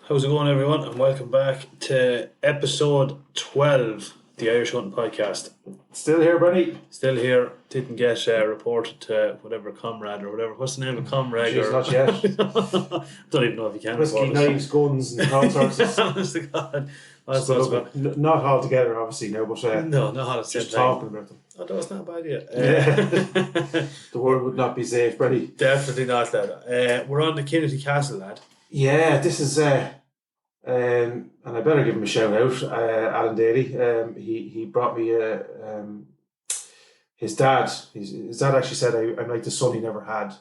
How's it going, everyone? And welcome back to episode 12, the Irish Hunting Podcast. Still here, buddy? Still here. Didn't get reported to whatever comrade or whatever. What's the name of comrade? Jeez, not yet. Don't even know if you can. Whiskey, knives, guns, and all sorts of Honest to God. Not all together, obviously, now, but no, not all just talking about them. Oh, that's not a bad idea. The world would not be safe, buddy. Definitely not, lad. We're on the Kennedy Castle, lad. Yeah, this is, and I better give him a shout out, Alan Daly. He brought me his dad. His dad actually said I'm like the son he never had.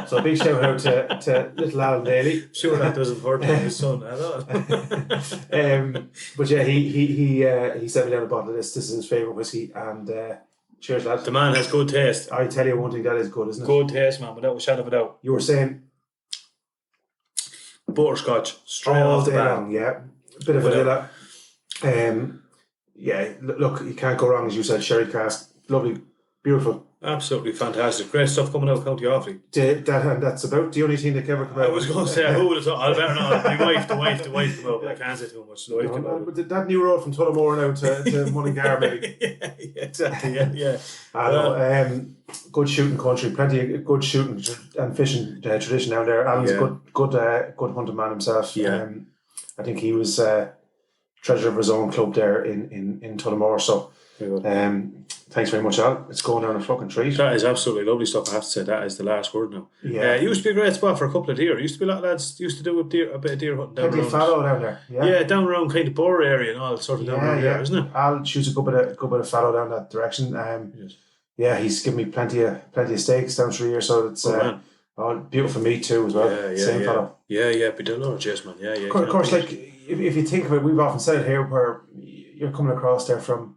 So a big shout out to little Alan Daly. Sure, that doesn't hurt his son at all. But yeah, he sent me down a bottle of this. This is his favourite whiskey, and cheers, lad. The man has good taste. I tell you one thing, that is good, isn't it? Good taste, man, without a shadow of a doubt. You were saying butterscotch straight all off the day bat. long, yeah. A bit of vanilla. Yeah, look, you can't go wrong, as you said. Sherry cask, lovely, beautiful. Absolutely fantastic. Great stuff coming out of County Offaly. That's about the only thing that can ever come out. I was going to say, who would have thought? I better not. The wife come out. I can't say too much. The wife come out. But that new road from Tullamore now to Mullingar, maybe. Yeah, exactly. Yeah. I know. Good shooting country, plenty of good shooting and fishing tradition down there. Alan's good hunting man himself. Yeah. I think he was treasurer of his own club there in Tullamore. So, thanks very much, Al. It's going down a fucking treat. That is absolutely lovely stuff. I have to say that is the last word now. Yeah. It used to be a great spot for a couple of deer. It used to be a lot of lads used to do a bit of deer hunting down Plenty of fallow down there. Yeah, down around kind of Borough area and all sort of down around there, isn't it? Al shoots a good bit of fallow down that direction. Yes. Yeah, he's given me plenty of steaks down through here, so it's beautiful meat too as well. Same fellow. Yeah, but the Lord, yes, man. Yeah. Of course, like if you think of it, we've often said it here, where you're coming across there from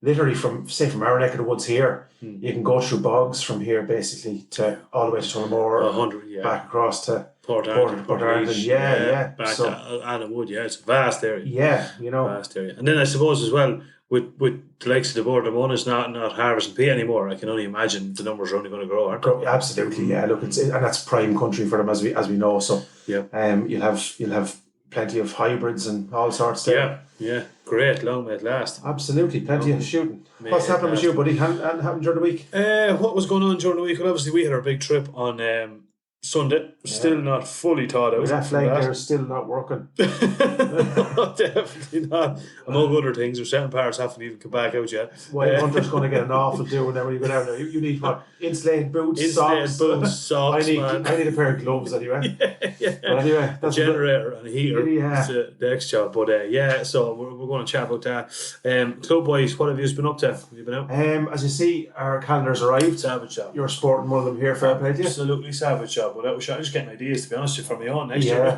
our neck of the woods here. You can go through bogs from here basically to all the way to Tullamore, back across to Port Arlington. Yeah. Back to Adam Wood. Yeah, it's a vast area. Yeah, vast area. And then I suppose as well, with the likes of the Board of Mona's not harvesting peat anymore, I can only imagine the numbers are only going to grow, aren't they? Absolutely, yeah. Look, and that's prime country for them as we know. So you'll have plenty of hybrids and all sorts there. Yeah. Great, long may it last. Absolutely, plenty of shooting. What's happening with you, buddy? Hadn't happened during the week? What was going on during the week? Well, obviously we had our big trip on Sunday. Still not fully thought out. That flag there is still not working. No, definitely not. Among other things, certain parts haven't even come back out yet. Well, Hunter's going to get an awful doing there when you go down there. You need what? Insulated boots, socks. I need a pair of gloves anyway. Yeah. But anyway, that's a generator and a heater. Yeah. The next job. But so we're going to chat about that. Club wise, what have you been up to? Have you been out? As you see, our calendar's arrived. Savage job. You're sporting one of them here, fair play to you. Absolutely savage job. But I'm just getting ideas, to be honest, for my own next year.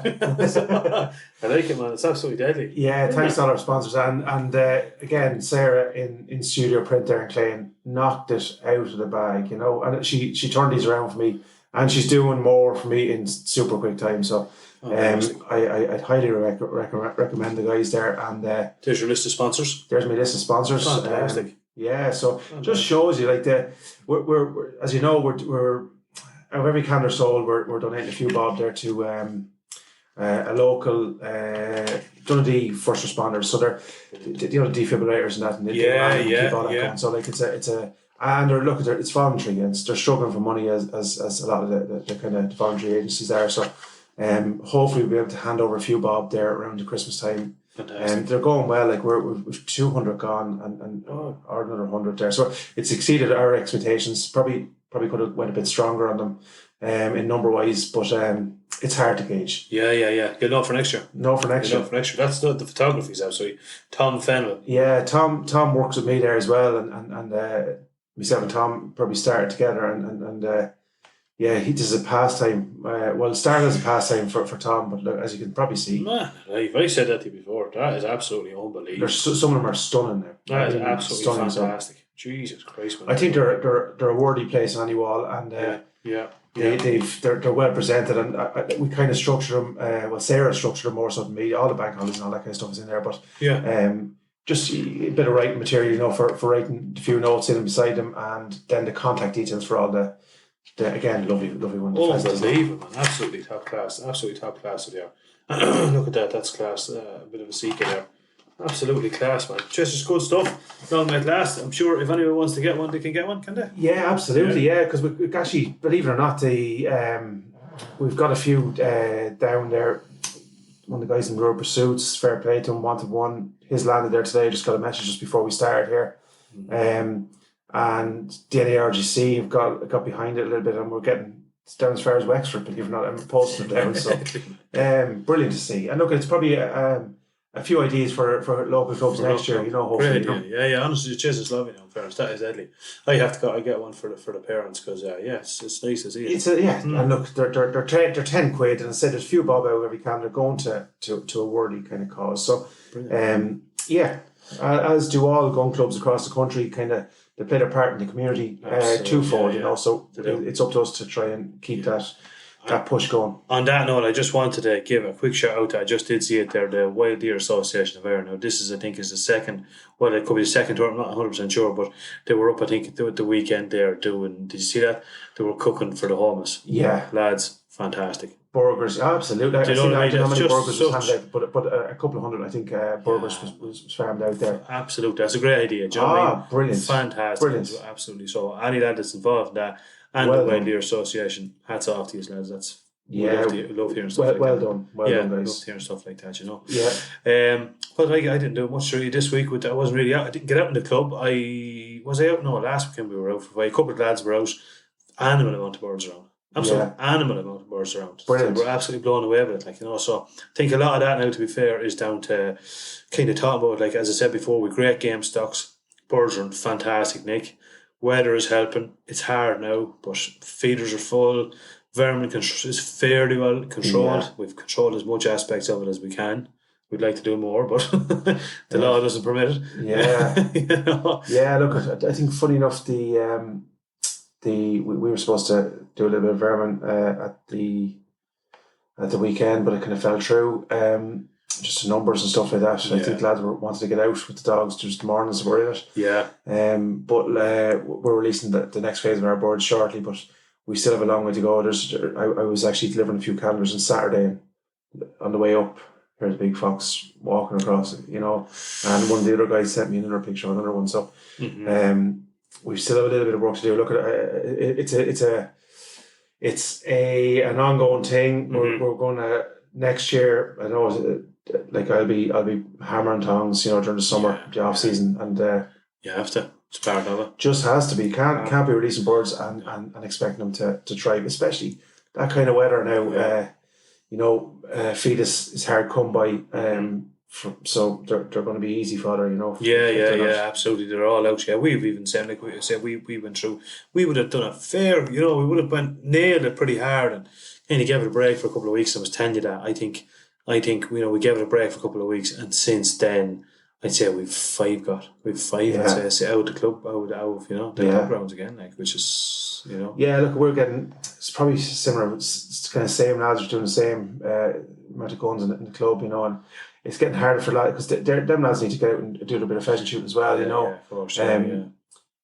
I like it, man. It's absolutely deadly. Yeah, thanks to all our sponsors. And again, Sarah in Studio Print there in Clane knocked it out of the bag, and she turned these around for me, and she's doing more for me in super quick time. So I'd highly recommend the guys there. And there's your list of sponsors. There's my list of sponsors. Fantastic. Just shows you like we're as you know we're out of every calendar sold, we're donating a few bob there to a local Dundee first responders. So they're defibrillators and that, and they keep all that going. So like it's a and they're it's voluntary, and they're struggling for money as a lot of the kind of voluntary agencies are. So hopefully we'll be able to hand over a few bob there around the Christmas time. And they're going well. Like we've 200 gone and or another 100 there. So it's exceeded our expectations. Probably could have went a bit stronger on them in number wise, but it's hard to gauge. Yeah. You'll know for next year. That's the photography's absolutely Tom Fennell. Yeah, Tom works with me there as well, and myself and Tom probably started together, and he does a pastime. It started as a pastime for Tom, but look, as you can probably see, man, I've said that to you before. That is absolutely unbelievable. Some of them are stunning there. That is absolutely fantastic. So, Jesus Christ, man. I think they're a worthy place on any wall, and they're well presented, and we kind of structure them. Sarah structured them more so than me. All the bank holidays and all that kind of stuff is in there, but just a bit of writing material, for writing a few notes in and beside them, and then the contact details for all the again lovely one. Unbelievable, man! Absolutely top class. They are. Look at that. That's class. A bit of a seeker there. Absolutely class, man. Just as good stuff. Long may it last. I'm sure if anyone wants to get one, they can get one, can they? Yeah, absolutely. Yeah, because we actually, believe it or not, we've got a few down there. One of the guys in Rural Pursuits, fair play to him, wanted one. His landed there today. Just got a message just before we started here. And the NARGC have got behind it a little bit, and we're getting down as far as Wexford, believe it or not, and posting it down. So, brilliant to see. And look, it's probably a few ideas for local clubs next year. Hopefully. Great, yeah. Honestly, it's lovely. In fairness, that is deadly. I have to go. I get one for the parents because it's nice to see it. And look, they're 10 quid, and I said there's a few bob out every can. They're going to a worthy kind of cause. So, as do all gun clubs across the country, kind of they play their part in the community twofold. So it's up to us to try and keep that push going. On that note, I just wanted to give a quick shout out. I just did see it there, the Wild Deer Association of Ireland. Now, this is, I think, is the second. Well, it could be the second tour. I'm not 100% sure, but they were up, I think, the weekend there doing. Did you see that? They were cooking for the homeless. Yeah, lads, fantastic. Burgers, absolutely. I don't know how many burgers was handed out, but a couple of hundred, I think, burgers was farmed out there. Absolutely, that's a great idea. Do you know what I mean? Brilliant, fantastic, brilliant. Absolutely. So any lad that's involved in that, and the Wild Deer Association, hats off to you lads. That's love hearing stuff. Well done, guys. Love hearing stuff like that. Yeah. But I didn't do much really this week. I wasn't really out. I didn't get out in the club. I was out. No, last weekend we were out for a couple of lads were out. Animal amount of birds around. Absolutely animal amount of birds around. Brilliant. So we're absolutely blown away with it. So I think a lot of that now, to be fair, is down to kind of talking about, as I said before, with great game stocks. Birds are fantastic, Nick. Weather is helping. It's hard now, but feeders are full. Vermin is fairly well controlled. Yeah. We've controlled as much aspects of it as we can. We'd like to do more, but the law doesn't permit it. Yeah. Yeah, look, I think funny enough, we were supposed to do a little bit of vermin at the weekend, but it kind of fell through. Just the numbers and stuff like that. Yeah. I think lads wanted to get out with the dogs just the mornings were in it. Yeah. But we're releasing the next phase of our board shortly, but we still have a long way to go. I was actually delivering a few calendars on Saturday, and on the way up, there's a big fox walking across it, and one of the other guys sent me another picture of another one. So, we still have a little bit of work to do. Look, it's an ongoing thing. Mm-hmm. We're going to next year. I know, I'll be hammering tongs, during the summer, the off season, and you have to. It's part of it. Just has to be. Can't be releasing birds and expecting them to thrive, especially that kind of weather now. Feed is hard come by. So they're going to be easy fodder, Yeah, absolutely. They're all out. Yeah, we've even said, like we said, we went through. We would have done a fair, we would have nailed it pretty hard and kind of gave it a break for a couple of weeks. I was telling you that. I think we gave it a break for a couple of weeks, and since then, I'd say we've five. I'd say out the club, out of the club grounds again, which is Yeah, look, we're getting. It's probably similar. It's kind of same lads are doing the same amount of guns in the club, and it's getting harder for lads because them lads need to get out and do a bit of pheasant shooting as well, Yeah, of course.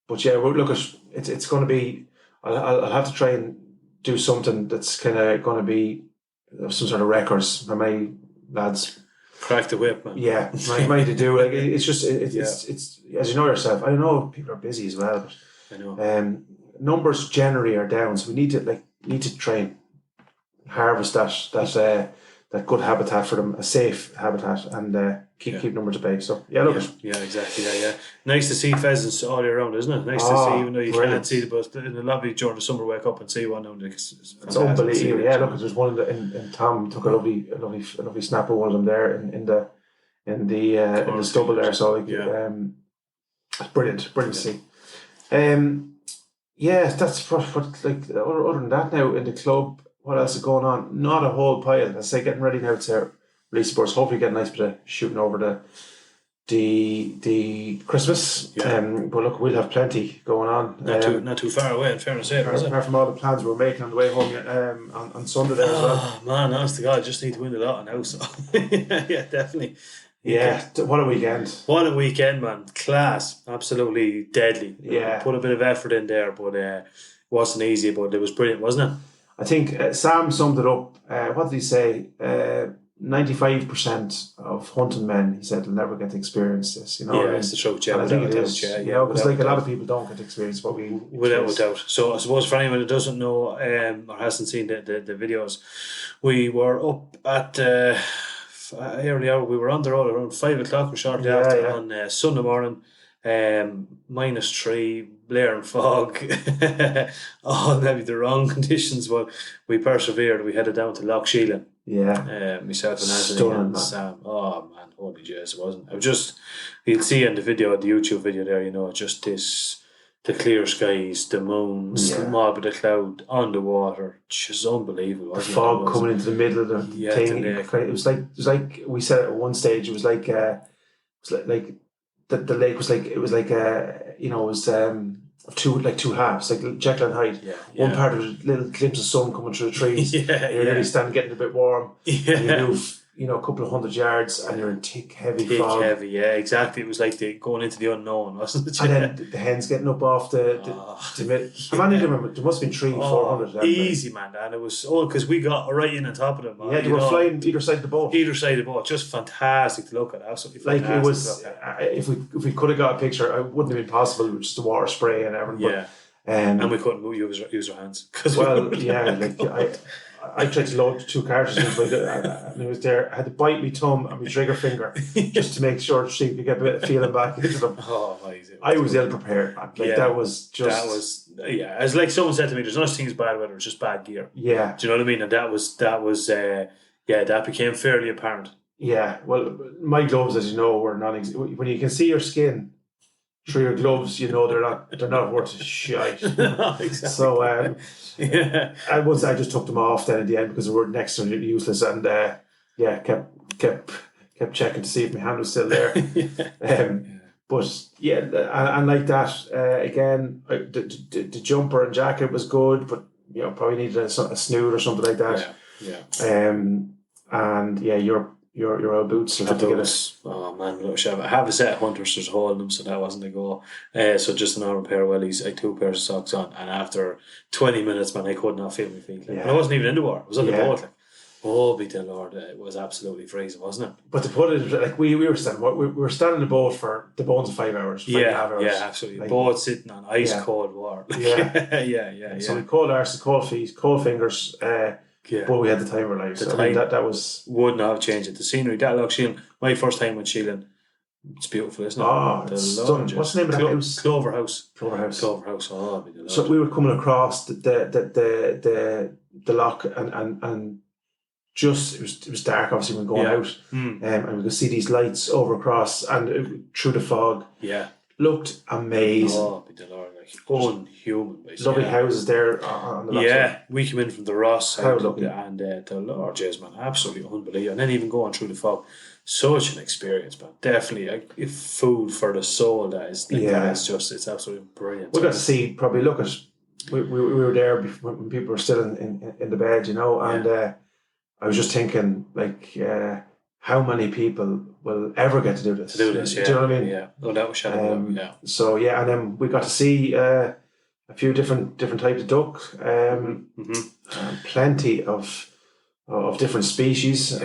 But it's going to be. I'll have to try and do something that's kind of going to be some sort of records for my lads. Crack the whip, man. Yeah, might to do. It's just it's as you know yourself. I know people are busy as well, but I know. Numbers generally are down, so we need to try and harvest that good habitat for them, a safe habitat, and keep numbers at bay. So yeah, exactly. Yeah. Nice to see pheasants all year round, isn't it? Nice to see, even though you can't see the but in the lobby during the summer, wake up and see one. It's unbelievable. Yeah, look, there's one in Tom took a lovely snap of one of them there in the stubble there. So it's brilliant to see. That's what other than that now in the club. What else is going on? Not a whole pile. I say getting ready now to release sports. Hopefully get a nice bit of shooting over the Christmas. Yeah. But look, we'll have plenty going on. Not too far away, in fairness. Apart from all the plans we're making on the way home on Sunday there as well. Oh man, honest to God, I just need to win the lot now. So yeah, definitely. Yeah, what a weekend. What a weekend, man. Class. Absolutely deadly. Yeah. Put a bit of effort in there, but it wasn't easy, but it was brilliant, wasn't it? I think Sam summed it up. What did he say? 95% of hunting men, he said, will never get to experience this. You know, Yeah, it's the truth. Yeah, and I think it is. Yeah, you know, because without like a lot doubt. of people don't get to experience what we Without a experience. doubt. So I suppose for anyone who doesn't know or hasn't seen the videos, we were up at early hour. We were on the road around 5 o'clock or shortly Yeah, after yeah. on Sunday morning. -3, blaring fog, all maybe the wrong conditions, but we persevered. We headed down to Lough Sheelin. Yeah. Myself and Anthony Stunning, and man. Sam. Oh man, holy Jesus, it wasn't. It was just, you'll see in the video, the YouTube video there, you know, just this, the clear skies, the moon, small bit of cloud on the water, just unbelievable. The Wasn't fog it? It was, coming into the middle of the Yeah, thing. the lake. It was like we said at one stage. It was like the lake was like it was like you know, it was two halves, like Jekyll and Hyde. Yeah, One yeah. part of a little glimpse of sun coming through the trees. Yeah, You're really standing, getting a bit warm. And you yeah. move, you know, a couple of 100 yards, and you're in thick, heavy Thick, fog. heavy, yeah, exactly. It was like going into the unknown, wasn't it? And then the hens getting up off the mid. How many of them? There must have been 300-400 of them. Easy, man. And it was because we got right in on top of them. Yeah, they were flying either side of the boat. Either side of the boat, just fantastic to look at. Absolutely fantastic. Like it was, if we could have got a picture, it wouldn't have been possible with just the water spray and everything. Yeah, and we couldn't use our hands. Well, yeah, like I tried to load 2 cartridges, and it was there. I had to bite my thumb and my trigger finger just to make sure to see if you get a bit of feeling back into them. Oh, amazing. I was ill prepared, man. Like that was just It's like someone said to me, "There's no such thing as bad weather; it's just bad gear." Yeah. Do you know what I mean? And that was that became fairly apparent. Yeah. Well, my gloves, as you know, were when you can see your skin through your gloves, you know they're not worth a shit. No, exactly. So yeah, I just took them off then at the end because they were next to useless, and kept checking to see if my hand was still there. But yeah, and like that again, the jumper and jacket was good, but you know probably needed a snood or something like that. Yeah. And yeah, your old boots will have to get us. Oh man, I have a set of hunters there's a hole in them, so that wasn't a go. So just an normal pair of wellies, I had 2 pairs of socks on, and after 20 minutes, man, I could not feel my feet. Like, I wasn't even in the water; I was on the boat. Like, oh, be the Lord, it was absolutely freezing, wasn't it? But to put it like we were standing in the boat for the bones of 5 hours, 5.5 hours. Yeah, absolutely. Like, boat sitting on ice cold water. Yeah. So we cold arses, cold feet, cold fingers. But we had the time of our lives. That was would not have changed it. The scenery, that Lough Sheelin, my first time with Sheelin, it's beautiful, isn't it? Oh, it's stunning. What's the name of that house? Clover House. Clover House. Oh, so we were coming across the loch and just it was dark. Obviously, when going out, and we could see these lights over across and through the fog. Yeah, looked amazing. Oh, be the Lord, like unhuman. Lovely houses there on the loch. Yeah, we came in from the Ross side, and the Lord, jeez, man, absolutely unbelievable. And then even going through the fog, such an experience, man. Definitely, like, food for the soul. That is, like, it's absolutely brilliant. We got to see probably look at. We were there before, when people were still in the bed, you know, and I was just thinking, like, how many people will ever get to do this? Yeah. Do you know what I mean? Yeah. No, that was shocking. Yeah. So yeah, and then we got to see a few different types of duck, plenty of different species.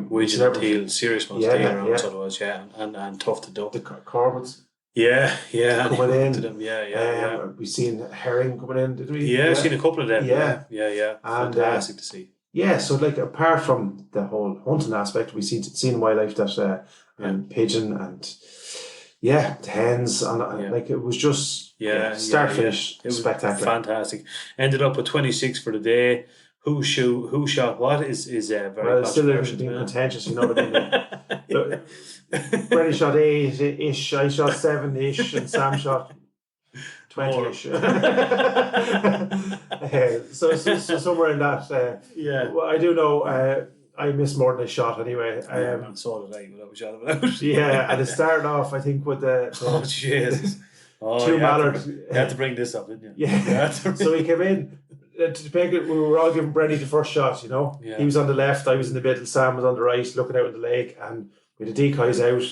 Which teal, serious ones, otherwise, and tufted duck. The cormorants. Yeah. Coming in. Yeah. We've seen herring coming in, did we? Yeah, I've seen a couple of them. Yeah. And, fantastic to see. Yeah, so like apart from the whole hunting aspect, we seen wildlife that and pigeon and the hens and like it was just start finish. It was spectacular, fantastic. Ended up with 26 for the day. Who shot what is very well. It's still being contentious, you know what I mean. Brenny shot 8-ish, I shot 7-ish, and Sam shot 20-ish. So somewhere in that. Well, I do know I missed more than a shot anyway. And so did I, without a shadow of a doubt. And it started off, I think, with the oh Jesus! two mallards. You had to bring this up, didn't you? Yeah. So he came in. To make it, we were all giving Brenny the first shot, you know. Yeah. He was on the left, I was in the middle, Sam was on the right, looking out at the lake, and with the decoys out,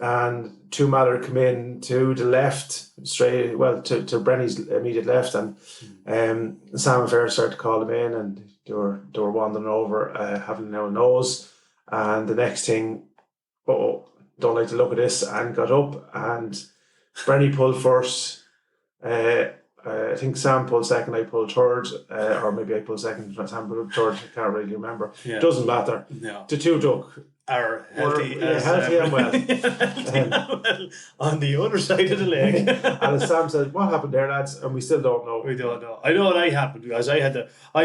and 2 mallard come in to the left, straight, well, to Brenny's immediate left, and Sam and Fran started to call them in, and they were wandering over, having now a nose, and the next thing, don't like the look of this, and got up, and Brenny pulled first. I think Sam pulled second, I pulled third, or maybe I pulled second, Sam pulled third, I can't really remember. Yeah. Doesn't matter. No. The two duck Are healthy, healthy and well. Healthy and well on the other side of the leg. And as Sam said, what happened there, lads? And we still don't know. We don't know. I know what I happened because I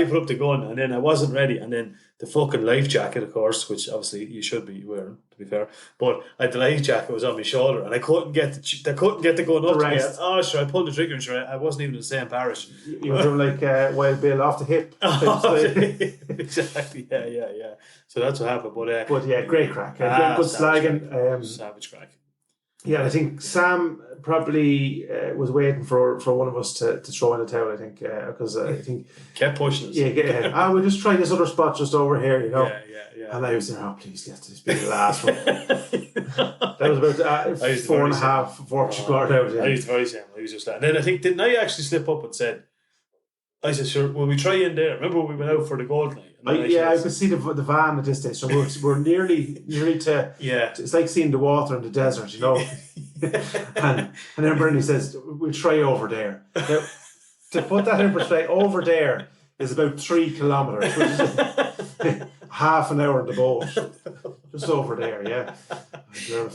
put up the gun and then I wasn't ready, and then the fucking life jacket, of course, which obviously you should be wearing, to be fair. But the life jacket was on my shoulder, and I couldn't get the gun up to me. Oh, sure, I pulled the trigger, and sure, I wasn't even in the same parish. You were doing like Wild Bill off the hip. Exactly. Yeah. So that's what happened. But yeah, great crack. Good slagging. Savage crack. Yeah, I think Sam probably was waiting for one of us to throw in the towel, I think, because I think... Kept pushing us. Yeah. We'll just try this other spot just over here, you know. Yeah. And I was there, please, let this be the last one. That was about 4.5 Fortune guard out. Yeah. I used to very same. I was just that. And then I think, didn't I actually slip up and said, I said, sure, will we try in there? Remember when we went out for the gold night? I could see the van at this stage. So we're nearly to... Yeah. It's like seeing the water in the desert, you know. and then Bernie says, we'll try over there. Now, to put that in perspective, over there is about 3 kilometres, which is half an hour in the boat. Just over there, yeah. Fuck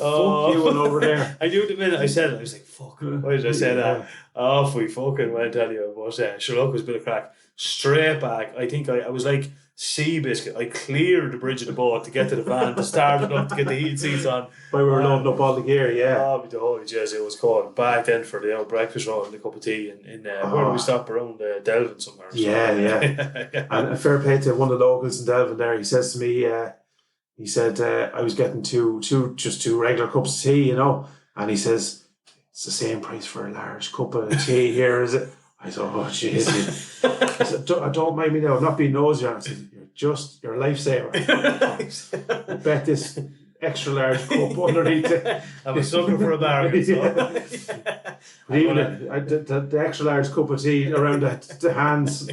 you and over there. I knew the minute I said it, I was like, fuck. Why did I say that? Off we fucking went, tell you. But Sherlock was a bit of crack. Straight back. I think I was like Seabiscuit. I cleared the bridge of the boat to get to the van, to start it up, to get the heated seats on. While we were loading up all the gear, yeah. Oh, the holy jersey, it was called. Back then for the breakfast roll and a cup of tea in where do we stop around Delvin somewhere? Yeah. And a fair play to one of the locals in Delvin there. He says to me, he said, I was getting two regular cups of tea, you know, and he says, it's the same price for a large cup of tea here, is it? I thought, oh, jeez. I said, don't mind me now, I'm not being nosy. I said, you're a lifesaver. I bet this extra large cup underneath it. I was looking for a bargain. So. But even the extra large cup of tea around the hands.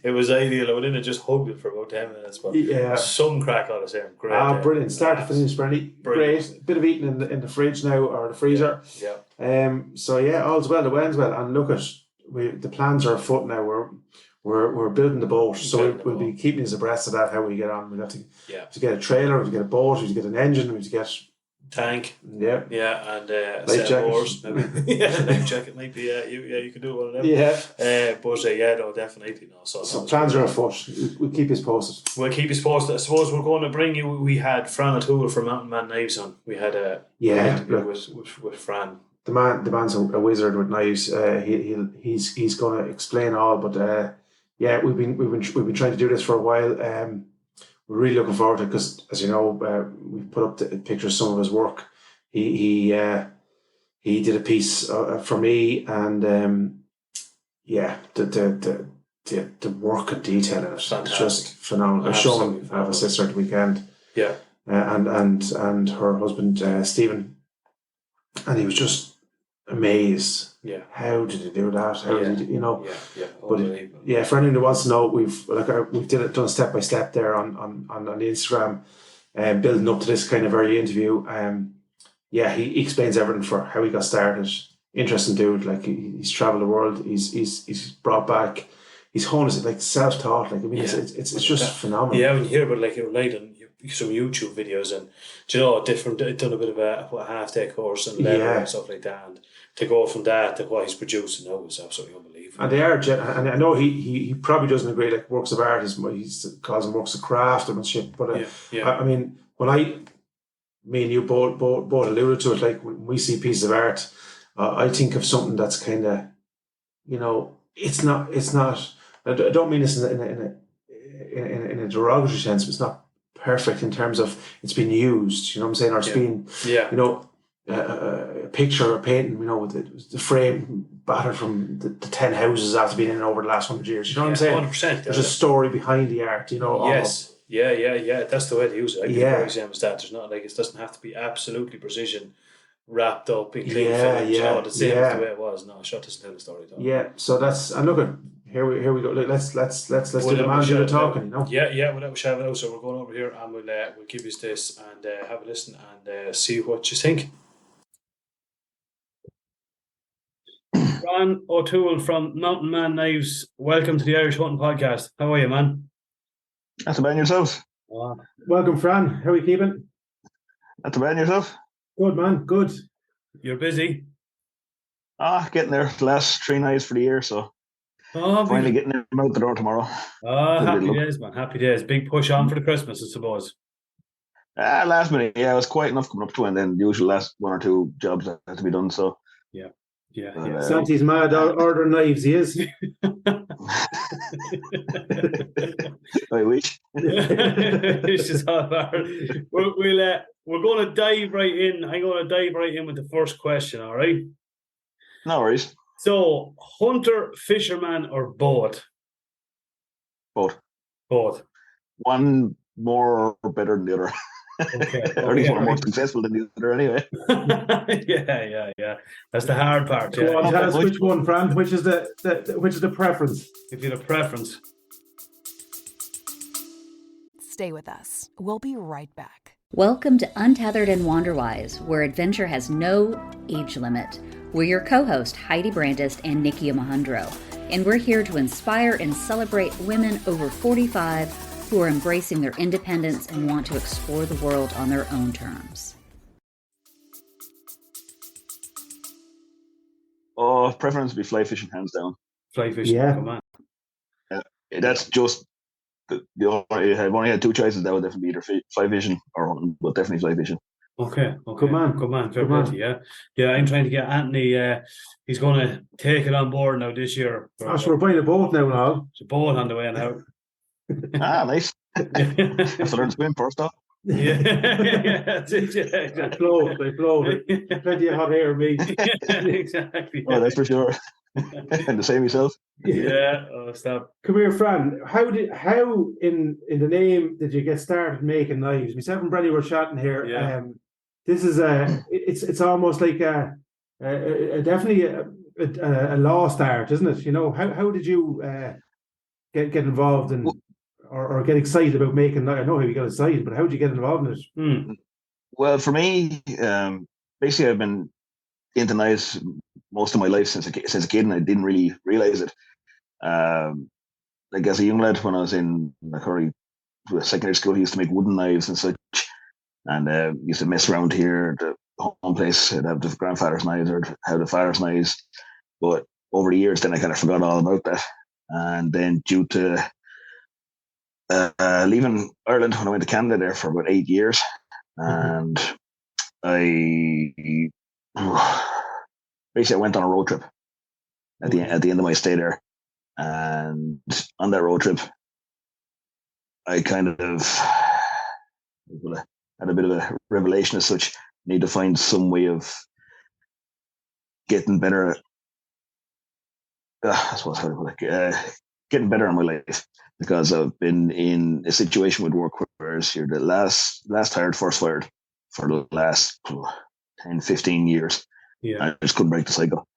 It was ideal. I went in and just hugged it for about 10 minutes. But some crack on the same. Great. Brilliant. Start to finish, Brenny. Great. Bit of eating in the fridge now, or the freezer. Yeah. So yeah, all's well, the ends well. And look at the plans are afoot now. We're building the boat, so we'll be keeping us abreast of that, how we get on. We'll have to get a trailer, we'll get a boat, we'll get an engine, we'll get tank. Yeah, and life jacket. Life jacket might be. You can do one of them. Yeah, no, definitely no. So plans are afoot. We'll keep us posted. We'll keep us posted. I suppose we're going to bring you. We had Fran oToole from Mountain Man Knives on. We had a interview with Fran. The man's a wizard with knives. He's going to explain all, but we've been trying to do this for a while. We're really looking forward to it because, as you know, we put up the pictures of some of his work. He did a piece for me, and the work and detail in it, it's just phenomenal. I was showing a sister at the weekend, and her husband Stephen, and he was just amazed. Yeah. How did he do that? How did he, But for anyone who wants to know, we've done step by step there on the Instagram, building up to this kind of early interview. He explains everything for how he got started. Interesting dude. Like he's travelled the world. He's brought back. He's honed it, like self-taught. Like it's just phenomenal. Yeah, when you hear about like it relied on some YouTube videos and done a bit of a half-day course and leather and stuff like that, and to go from that to what he's producing now is absolutely unbelievable. And they are, and I know he probably doesn't agree. Like works of art he calls them works of craft and shit. But I mean, when me and you both alluded to it, like when we see pieces of art, I think of something that's kind of, it's not. I don't mean this in a derogatory sense, but it's not perfect in terms of it's been used. You know what I'm saying? Or it's been, a picture or a painting, with the frame battered from the 10 houses after being in over the last 100 years. You know what I'm saying? 100%. There's a story behind the art, Yes. Yeah. That's the way to use it. I think the same as that. There's not like it doesn't have to be absolutely precision wrapped up in clean film. It's the same as the way it was. No, a shot doesn't tell the story though. Yeah, so that's, and look at, Here we go. Let's do the Well, man we do the shall- talking. Yeah, we shall have it out. So we're going over here and we'll give you this and have a listen and see what you think. Fran oToole from Mountain Man Knives. Welcome to the Irish Hunting Podcast. How are you, man? That's about yourself. Welcome, Fran. How are you keeping? That's about yourself. Good, man. Good. You're busy. Getting there. The last 3 nights for the year, so finally getting them out the door tomorrow. Happy days, man. Happy days. Big push on for the Christmas, I suppose. Last minute, it was quite enough coming up to, and then the usual last 1 or 2 jobs that had to be done. So yeah. Santi's mad ordering knives. He is. I wish. It's just hard. We're going to dive right in. I'm going to dive right in with the first question. All right. No worries. So, hunter, fisherman, or both? Both. One more better than the other. Okay. Or at least one more successful than the other, anyway. Yeah. That's the hard part. Go on, tell us which one, Fran. Which is the preference? If you have a preference. Stay with us. We'll be right back. Welcome to Untethered and Wanderwise, where adventure has no age limit. We're your co-host, Heidi Brandis and Nikki Mahundro, and we're here to inspire and celebrate women over 45 who are embracing their independence and want to explore the world on their own terms. Preference would be fly fishing, hands down. Fly fishing, come on. That's just I've only had 2 choices. That would definitely be either fly fishing or hunting, but definitely fly fishing. Okay. Good man. Fair play to you. Yeah, I'm trying to get Anthony. He's going to take it on board now this year. So we're buying a boat now, Noel. It's a boat on the way now. Nice. Have to learn to swim first off. That's it. Yeah, exactly. They float. Plenty of hot air, me. Exactly. Oh, that's for sure. And the same yourself. Yeah. Oh, stop. Come here, Fran. How in the name did you get started making knives? Myself and Bradley were chatting here. Yeah. This is it's almost like definitely a lost art, isn't it? You know, how did you get involved in or get excited about making knives? I know how you got excited, but how did you get involved in it? Well, for me, basically, I've been into knives most of my life since a kid, and I didn't really realize it. Like as a young lad, when I was in secondary school, he used to make wooden knives and such, and used to mess around here at the home place. I'd have the grandfather's knives or have the father's knives, but over the years, then I kind of forgot all about that. And then due to leaving Ireland when I went to Canada there for about 8 years, and I basically went on a road trip at the end of my stay there, and on that road trip, I kind of had a bit of a revelation as such. Need to find some way of getting better. I suppose how to put it, getting better in my life, because I've been in a situation with work whereas you're the last hired, first fired for the last 10, 15 years. Yeah. I just couldn't break the cycle.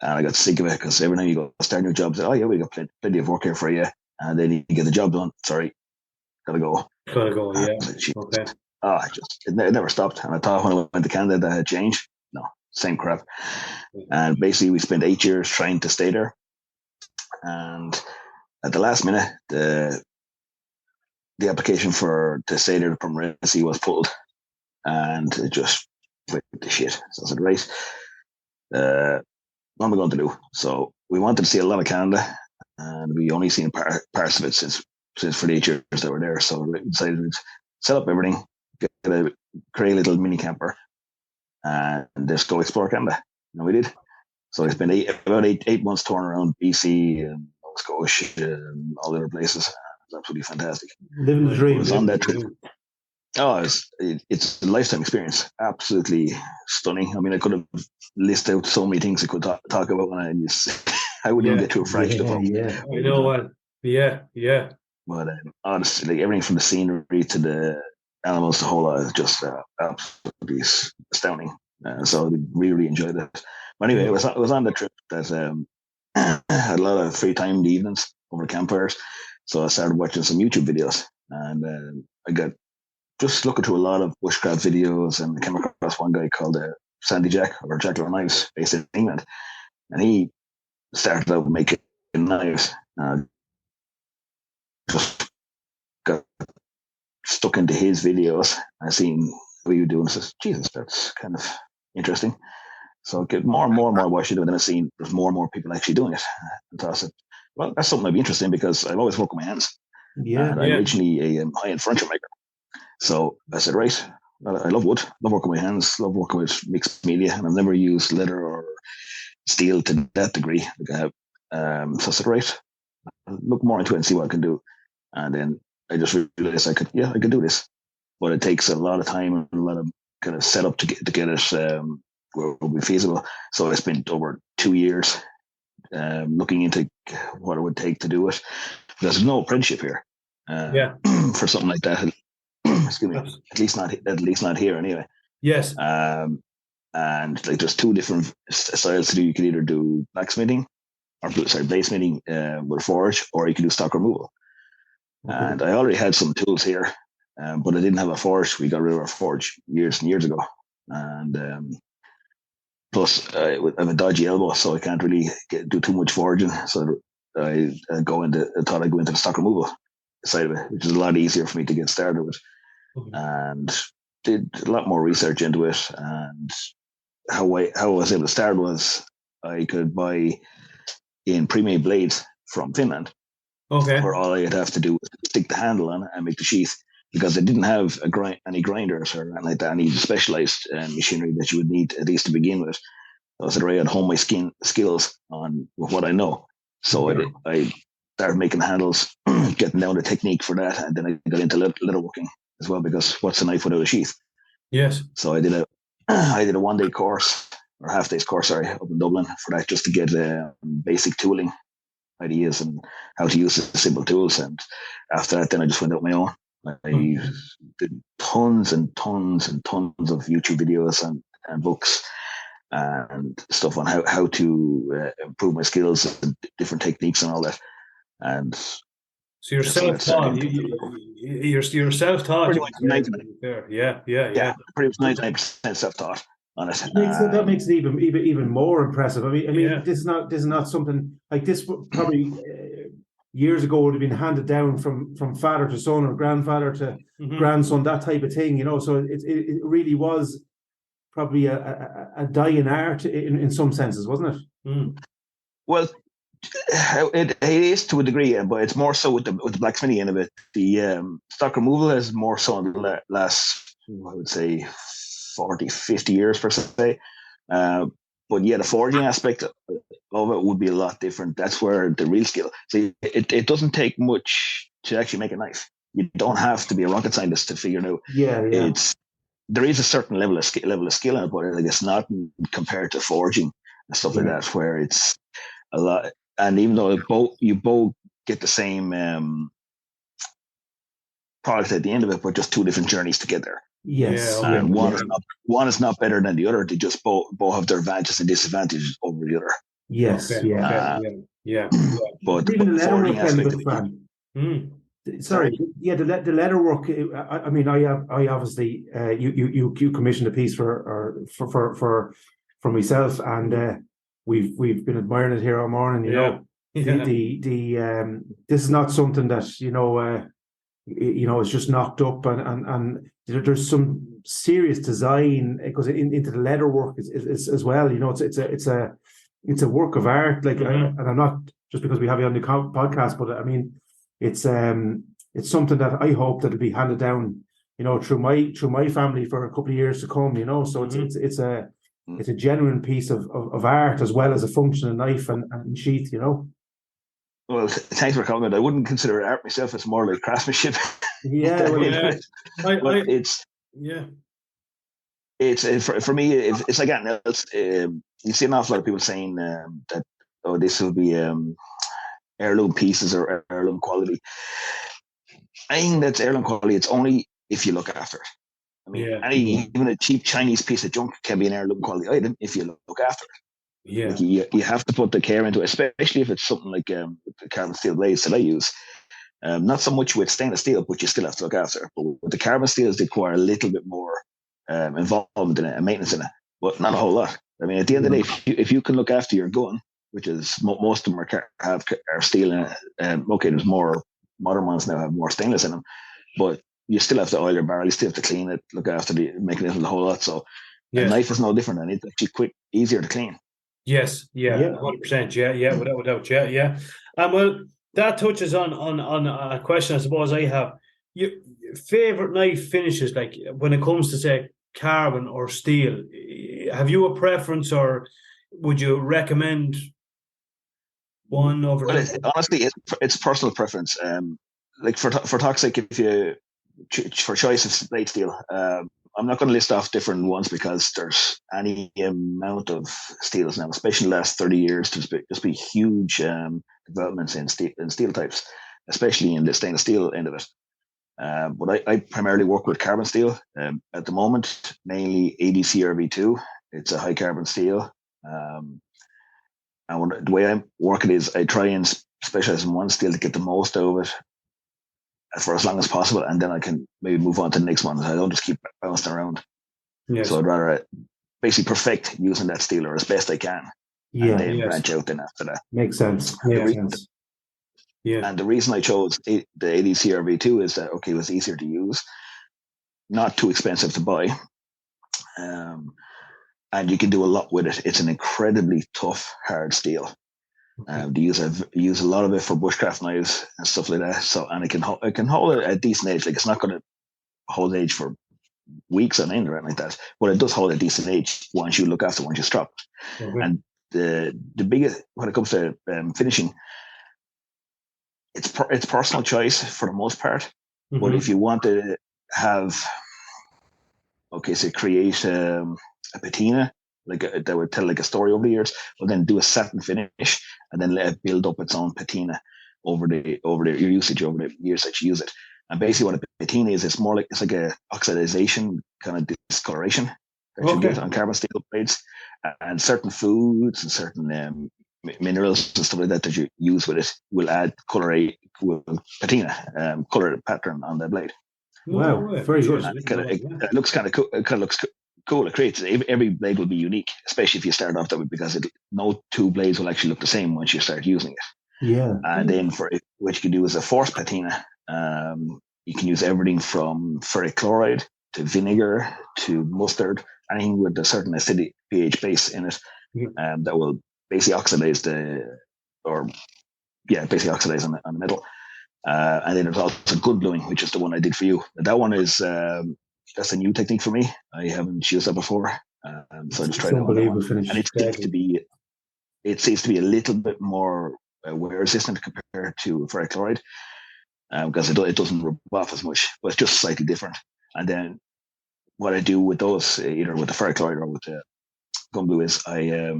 And I got sick of it because every time you go start new jobs, oh yeah, we got plenty of work here for you. And then you get the job done. Sorry, gotta go. Yeah. Okay. It never stopped. And I thought when I went to Canada that had changed. No, same crap. And basically we spent 8 years trying to stay there. And at the last minute, the application to stay there, the permanent residency, was pulled. And it just went to shit. So I said, right, what am I going to do? So we wanted to see a lot of Canada, and we only seen parts of it since for the 8 years that we're there. So we decided to set up everything, create a little mini camper, and just go explore Canada. And we did. So I spent about eight months touring around BC and Nova Scotia and all the other places. It was absolutely fantastic. Living the dream. I was on that trip. Oh, it's a lifetime experience. Absolutely stunning. I mean, I could have listed out so many things I could talk about, and I wouldn't even get to a fraction of them. Yeah. You know what? Yeah. But honestly, like, everything from the scenery to the animals, the whole lot is just absolutely astounding. So we really enjoyed it. But anyway, it was on the trip that had a lot of free time in the evenings over campfires, so I started watching some YouTube videos, and I got just looking through a lot of bushcraft videos, and I came across one guy called Sandy Jack or Jack Knives, based in England, and he started out making knives. Just got stuck into his videos. I seen what you do and says, Jesus, that's kind of interesting. So I get more and more and more watching it, and then I seen there's more and more people actually doing it. And so I said, well, that's something I'd be interested in because I've always worked with my hands. Yeah. And I'm originally a high-end furniture maker. So I said, right, well, I love wood, love working with my hands, love working with mixed media, and I've never used leather or steel to that degree. Like I have. So I said, right, I'll look more into it and see what I can do. And then I just realized I could do this. But it takes a lot of time and a lot of kind of setup to get it where it will be feasible. So I spent over 2 years looking into what it would take to do it. There's no apprenticeship here for something like that. Excuse me. At least not here anyway. Yes. And like there's two different styles to do. You can either do blacksmithing or bladesmithing with a forge, or you can do stock removal. Okay. And I already had some tools here, but I didn't have a forge. We got rid of our forge years and years ago. And plus, I have a dodgy elbow, so I can't really do too much forging. So I thought I'd go into the stock removal side of it, which is a lot easier for me to get started with. And did a lot more research into it. And how I was able to start was I could buy in pre-made blades from Finland. Okay. Where all I'd have to do was stick the handle on it and make the sheath, because they didn't have any grinders or anything like that, any specialized machinery that you would need at least to begin with. I was I had honed my skills on with what I know. So I started making handles, getting down the technique for that, and then I got into leatherworking as well, because what's a knife without a sheath? Yes. So I did a 1 day course, or half day's course, up in Dublin for that, just to get basic tooling ideas and how to use the simple tools. And after that, then I just went out my own. I did tons and tons and tons of YouTube videos and books and stuff on how to improve my skills and different techniques and all that. And so you're self-taught. You're self-taught. Pretty much 99%. Yeah. Pretty much 99% self-taught on it. That makes it even more impressive. I mean, this is not something like this. Probably years ago would have been handed down from father to son or grandfather to grandson, that type of thing. So it really was probably a dying art in some senses, wasn't it? Mm. Well, it is to a degree, but it's more so with the blacksmithing end of it. The stock removal is more so in the last, I would say, 40, 50 years per se. But yeah, the forging aspect of it would be a lot different. That's where the real skill. So it doesn't take much to actually make a knife. You don't have to be a rocket scientist to figure it out. Yeah. There is a certain level of skill in it, but like it's not compared to forging and stuff like that, where it's a lot. And even though you both get the same product at the end of it, but just two different journeys to get there. Yes. And one is not better than the other. They just both have their advantages and disadvantages over the other. Yes. Yeah. But even the forging aspect. Sorry. Yeah, the leather work. I mean, I obviously you commissioned a piece for myself, and we've been admiring it here all morning. You know, this is not something that it's just knocked up, and there's some serious design. It goes into the leather work as well. It's a work of art. Like, and I'm not just because we have you on the podcast, but I mean, it's something that I hope that will be handed down, through my family for a couple of years to come. So it's a genuine piece of art as well as a functional knife and sheath. Well, thanks for coming. I wouldn't consider it art myself. It's more like craftsmanship. It's for me. It's like anything else. You see an awful lot of people saying that this will be heirloom pieces or heirloom quality. I think that's heirloom quality. It's only if you look after it. I mean, even a cheap Chinese piece of junk can be an heirloom quality item if you look after it. Yeah. Like you have to put the care into it, especially if it's something like the carbon steel blades that I use. Not so much with stainless steel, but you still have to look after it. But with the carbon steels, they require a little bit more involvement in it and maintenance in it, but not a whole lot. I mean, at the end of the day, if you can look after your gun, which is most of them are steel in it. Okay, there's more modern ones now have more stainless in them, but you still have to oil your barrel, you still have to clean it, look after making it a whole lot. So a knife is no different, and it's actually easier to clean. Yes, yeah, 100%, yeah, without doubt, yeah. Well, that touches on a question I suppose I have. Your favorite knife finishes, like when it comes to say carbon or steel. Have you a preference, or would you recommend one over Well, the honestly, it's personal preference. Like for toxic, if you for choice of blade steel, I'm not going to list off different ones because there's any amount of steels now, especially in the last 30 years. There's been huge developments in steel types, especially in the stainless steel end of it. But I primarily work with carbon steel at the moment, mainly ADCRV2. It's a high carbon steel. And the way I work it is I try and specialize in one steel to get the most out of it for as long as possible, and then I can maybe move on to the next one. I don't just keep bouncing around. Yes. So I'd rather basically perfect using that steel or as best I can, and then branch out then after that. Makes sense. And the reason I chose the ADCRV2 is that, okay, it was easier to use, not too expensive to buy, and you can do a lot with it. It's an incredibly tough, hard steel. They use a lot of it for bushcraft knives and stuff like that. So, and it can hold a decent edge. Like, it's not going to hold edge for weeks on end or anything like that, but it does hold a decent edge once you look after, once you strap. And the biggest, when it comes to finishing, it's personal choice for the most part. But if you want to have, so create a patina, that would tell like a story over the years, well then do a satin finish and then let it build up its own patina over your usage over the years that you use it. And basically what a patina is, it's like a oxidization kind of discoloration that you get on carbon steel blades, and certain foods and certain minerals and stuff like that you use with it will add patina, color pattern on the blade. Wow, very good. It looks kind of cool. It kind of looks cool. It creates every blade will be unique, especially if you start off that way, because no two blades will actually look the same once you start using it. Yeah. And then what you can do is a force patina. You can use everything from ferric chloride to vinegar to mustard, anything with a certain acidic pH base in it, that will basically oxidize on the metal. And then there's also good bluing, which is the one I did for you. That one is that's a new technique for me. I haven't used that before, so I just tried it on that one. And it seems to be a little bit more wear resistant compared to ferric chloride, because it doesn't rub off as much, but it's just slightly different. And then what I do with those, either with the ferric chloride or with the gum glue, is I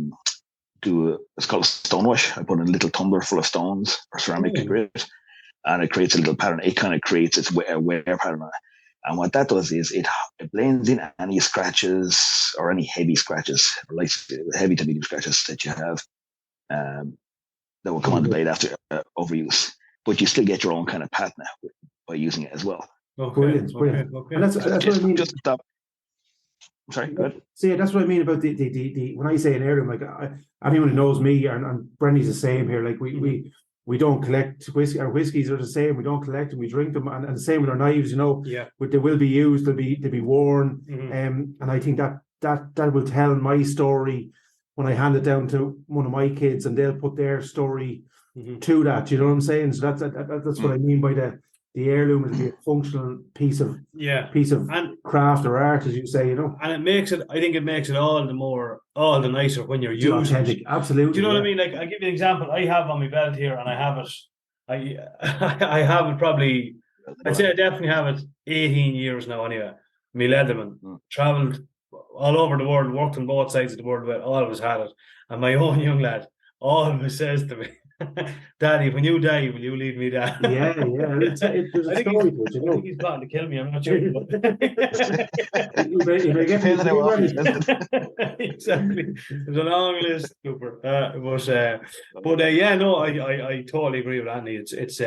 it's called a stone wash. I put in a little tumbler full of stones or ceramic grit, and it creates a little pattern. It kind of creates its wear pattern on it. And what that does is it blends in any scratches or any heavy scratches, like heavy to medium scratches that you have, that will come on the blade after overuse. But you still get your own kind of patina by using it as well. Brilliant. And that's what I mean. Just stop. Sorry, go ahead. See, that's what I mean about the when I say an heirloom, like anyone who knows me, and Brenny's the same here. Like we don't collect whiskey. Our whiskeys are the same. We don't collect them. We drink them, and the same with our knives. But they will be used. They'll be worn. And I think that will tell my story when I hand it down to one of my kids, and they'll put their story to that. You know what I'm saying? So that's what I mean by the heirloom. Is be a functional piece of craft or art, as you say. And I think it makes it all the nicer when you're using authentic. it. Absolutely. Do you know what I mean? Like, I'll give you an example. I have on my belt here, and I have it. I have it probably. I'd say I definitely have it 18 years now. Anyway, me Leatherman travelled all over the world, worked on both sides of the world, but always had it. And my own young lad always says to me, Daddy, when you die, will you leave me that? Yeah. There's I a think story to it, you I know. think he's plotting to kill me. I'm not sure. You may get me Depends on how often he says it. Exactly. There's a long list, Cooper. Yeah, no, I totally agree with Anthony. It's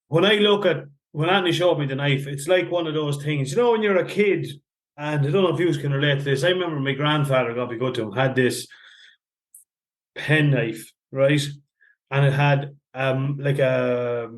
when I look at when Anthony showed me the knife, it's like one of those things. You know, when you're a kid, and I don't know if you can relate to this. I remember my grandfather, God be good to him, had this pen knife, right? And it had like a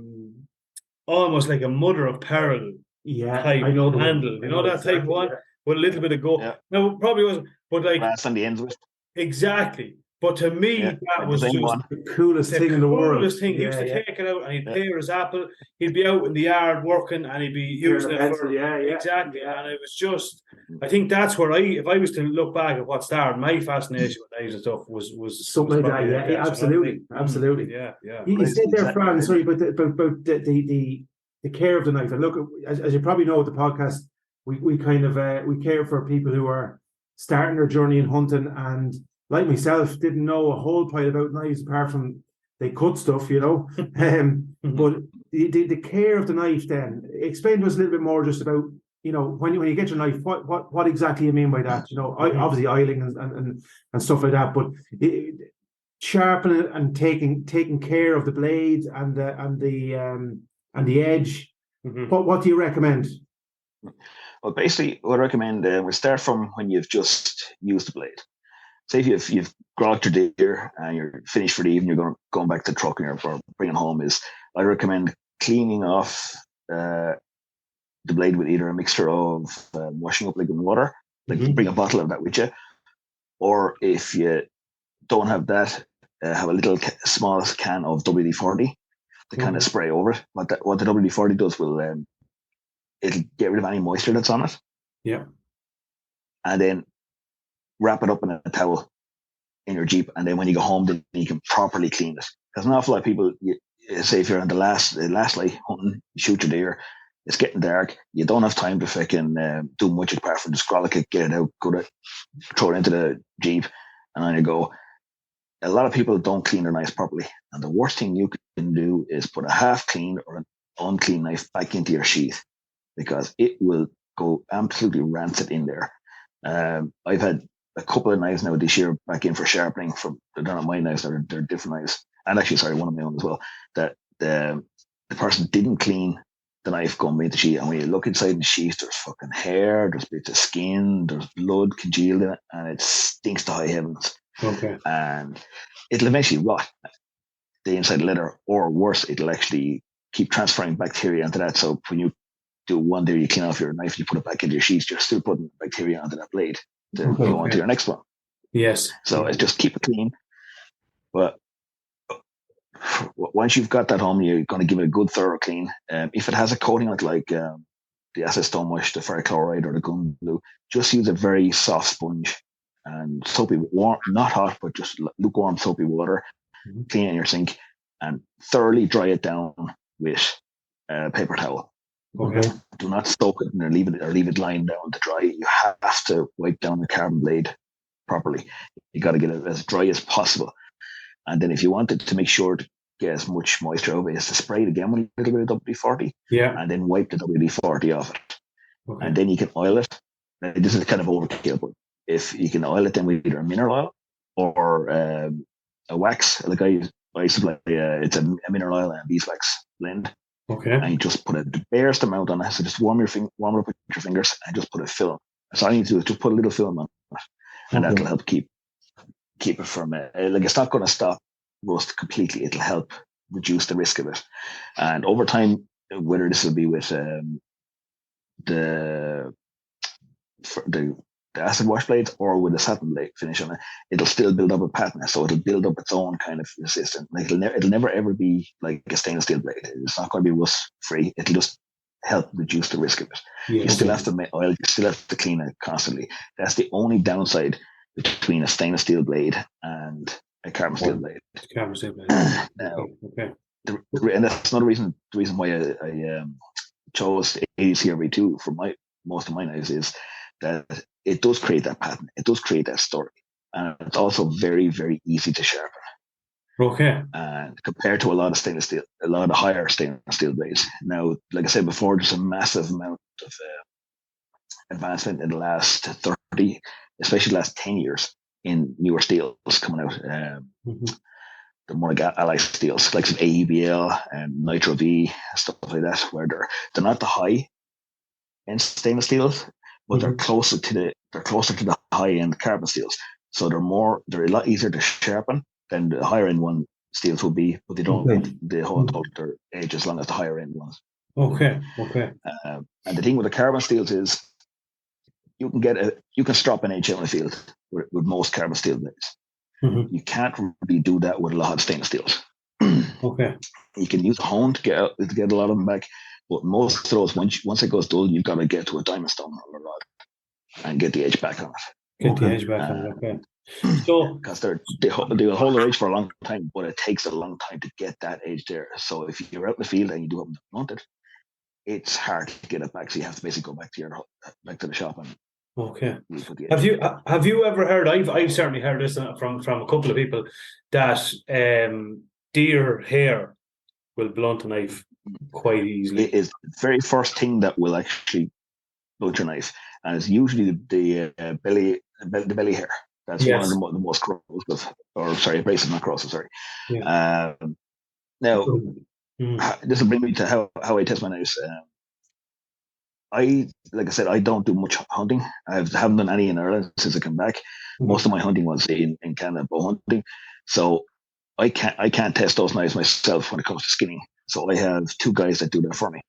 almost like a mother of pearl Yeah, type I know the one. handle. I You know know that type of exactly. one Yeah. with a little bit of go. Yeah. No, it probably wasn't, but like Brass on the ends of it. exactly. But to Yeah. me, that I was designed just one. The coolest the thing in the world. coolest thing. He used Yeah, to yeah. take it out and he'd Yeah. pare his apple. He'd be out in the yard working and he'd be using it pencil, for yeah. exactly. And it was just, I think that's where if I was to look back at what started my fascination with knives and stuff was Something like that. probably Yeah, you know what I absolutely, mean? absolutely. Yeah, yeah. You It's said there, exactly Fran, right. sorry, but about the care of the knife. And look, as you probably know, with the podcast, we kind of we care for people who are starting their journey in hunting, and like myself, didn't know a whole pile about knives apart from they cut stuff, you know. But the care of the knife. Then explain to us a little bit more just about, you know, when you get your knife, what exactly you mean by that? You know, obviously oiling and stuff like that, but sharpening it and taking care of the blade and the edge. What do you recommend? Well, basically, what I recommend we start from when you've just used the blade. Say if you've grokked your deer and you're finished for the evening, you're going back to the truck or bringing home. I recommend cleaning off the blade with either a mixture of washing up liquid and water, like bring a bottle of that with you, or if you don't have that, have a little small can of WD-40 to kind of spray over it. What the WD-40 does will it'll get rid of any moisture that's on it. Yeah. And then wrap it up in a towel in your Jeep, and then when you go home, then you can properly clean it. Because an awful lot of people, say if you're on the last light hunting, you shoot your deer, it's getting dark, you don't have time to fucking do much apart from just frolic it, get it out, throw it into the Jeep, and on you go. A lot of people don't clean their knives properly, and the worst thing you can do is put a half clean or an unclean knife back into your sheath, because it will go absolutely rancid in there. I've had a couple of knives now this year back in for sharpening. They're not my knives; they're different knives. And actually, sorry, one of my own as well. That the person didn't clean the knife going into the sheath, and when you look inside the sheath, there's fucking hair, there's bits of skin, there's blood congealed in it, and it stinks to high heavens. Okay. And it'll eventually rot the inside leather, or worse, it'll actually keep transferring bacteria into that. So when you do one there, you clean off your knife, you put it back into your sheath, you're still putting bacteria onto that blade to go on to your next one. Yes. So it's just keep it clean. But once you've got that home, you're going to give it a good thorough clean. If it has a coating on it, like the acetone wash, the ferrichloride, or the gun glue, just use a very soft sponge and soapy, warm, not hot, but just lukewarm soapy water. Clean it in your sink and thoroughly dry it down with a paper towel. Okay. Do not soak it and leave it lying down to dry. You have to wipe down the carbon blade properly. You got to get it as dry as possible. And then if you wanted to make sure to get as much moisture out of it, is to spray it again with a little bit of WD-40. Yeah. And then wipe the WD-40 off it. Okay. And then you can oil it. Now, this is kind of overkill, but if you can oil it then with either a mineral oil or a wax, like I supply, it's a mineral oil and beeswax blend. Okay. And you just put the barest amount on it. So just warm it up with your fingers and just put a film. That's all you need to do is just put a little film on it. And that'll help keep it from, like it's not going to stop rust completely. It'll help reduce the risk of it. And over time, whether this will be with the acid wash blades or with a satin blade finish on it, it'll still build up a patina. So it'll build up its own kind of resistance. Like it'll never ever be like a stainless steel blade. It's not going to be rust free. It'll just help reduce the risk of it. Yes. You still have to make oil. You still have to clean it constantly. That's the only downside between a stainless steel blade and a carbon steel blade. Carbon steel blade. Now, okay. And that's another reason. The reason why I chose 80 CRV2 for most of my knives is that it does create that pattern. It does create that story. And it's also very, very easy to sharpen. Okay. And compared to a lot of higher stainless steel blades. Now, like I said before, there's a massive amount of advancement in the last 30, especially the last 10 years in newer steels coming out. The more like alloy steels, like some AEBL and Nitro V, stuff like that, where they're not the high end stainless steels, but they're closer to the high end carbon steels. So they're a lot easier to sharpen than the higher end one steels will be, but they hold their edge as long as the higher end ones. Okay. And the thing with the carbon steels is you can strop an edge out in the field with most carbon steel blades. You can't really do that with a lot of stainless steels. Okay. You can use a hone to get a lot of them back, but most of those, once it goes dull, you've got to get to a diamond stone or a rod and get the edge back on it. Get the edge back on it. Okay. So, because they hold their edge for a long time, but it takes a long time to get that edge there. So if you're out in the field and you do have them mounted, it's hard to get it back. So you have to basically go back to the shop and. Okay. Have you ever heard? I've certainly heard this from a couple of people that deer hair will blunt a knife quite easily. It is the very first thing that will actually blunt your knife, and it's usually the belly hair. That's one of the most corrosive, abrasive, not corrosive. Sorry. Yeah. Now, this will bring me to how I test my knives. Like I said, I don't do much hunting. I haven't done any in Ireland since I came back. Most of my hunting was in Canada, bow hunting. So I can't test those knives myself when it comes to skinning. So I have two guys that do that for me.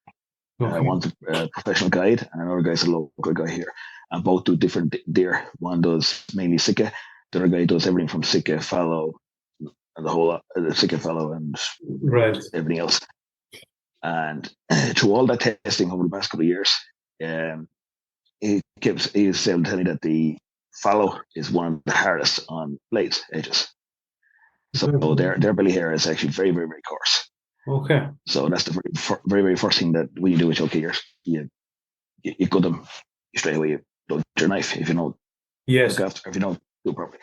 One's a professional guide, and another guy's a local guy here. And both do different deer. One does mainly Sika. The other guy does everything from Sika, fallow, and the whole lot, Sika, fallow, and everything else. And through all that testing over the past couple of years, he was able to tell me that the fallow is one of the hardest on blades edges. So their belly hair is actually very, very, very coarse. Okay. So that's the very, very first thing that when you do it, okay, you cut them straight away. You don't your knife if you don't look after, if you don't do it properly.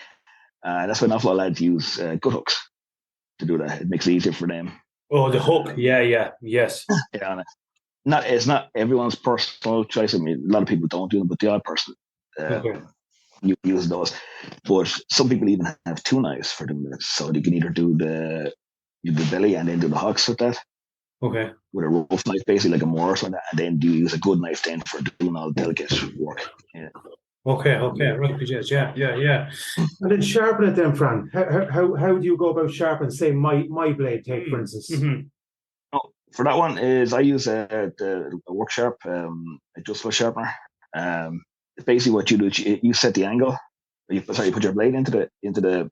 That's why an awful lot of lads use gut hooks to do that. It makes it easier for them. Oh, the hook. Yes. Yeah, it's not everyone's personal choice. I mean, a lot of people don't do them, but the odd person use those. But some people even have two knives for them, so they can either do the belly and then do the hocks with that. Okay. With a rough knife, basically like a Morris or that, and then do use a good knife then for doing all the delicate work. Yeah. Okay, right, yeah. And then sharpen it then, Fran. How do you go about sharpening, say, my blade, take for instance? Oh, for that one is I use the work sharp adjustable sharpener. Basically what you do, you set the angle. You put your blade into the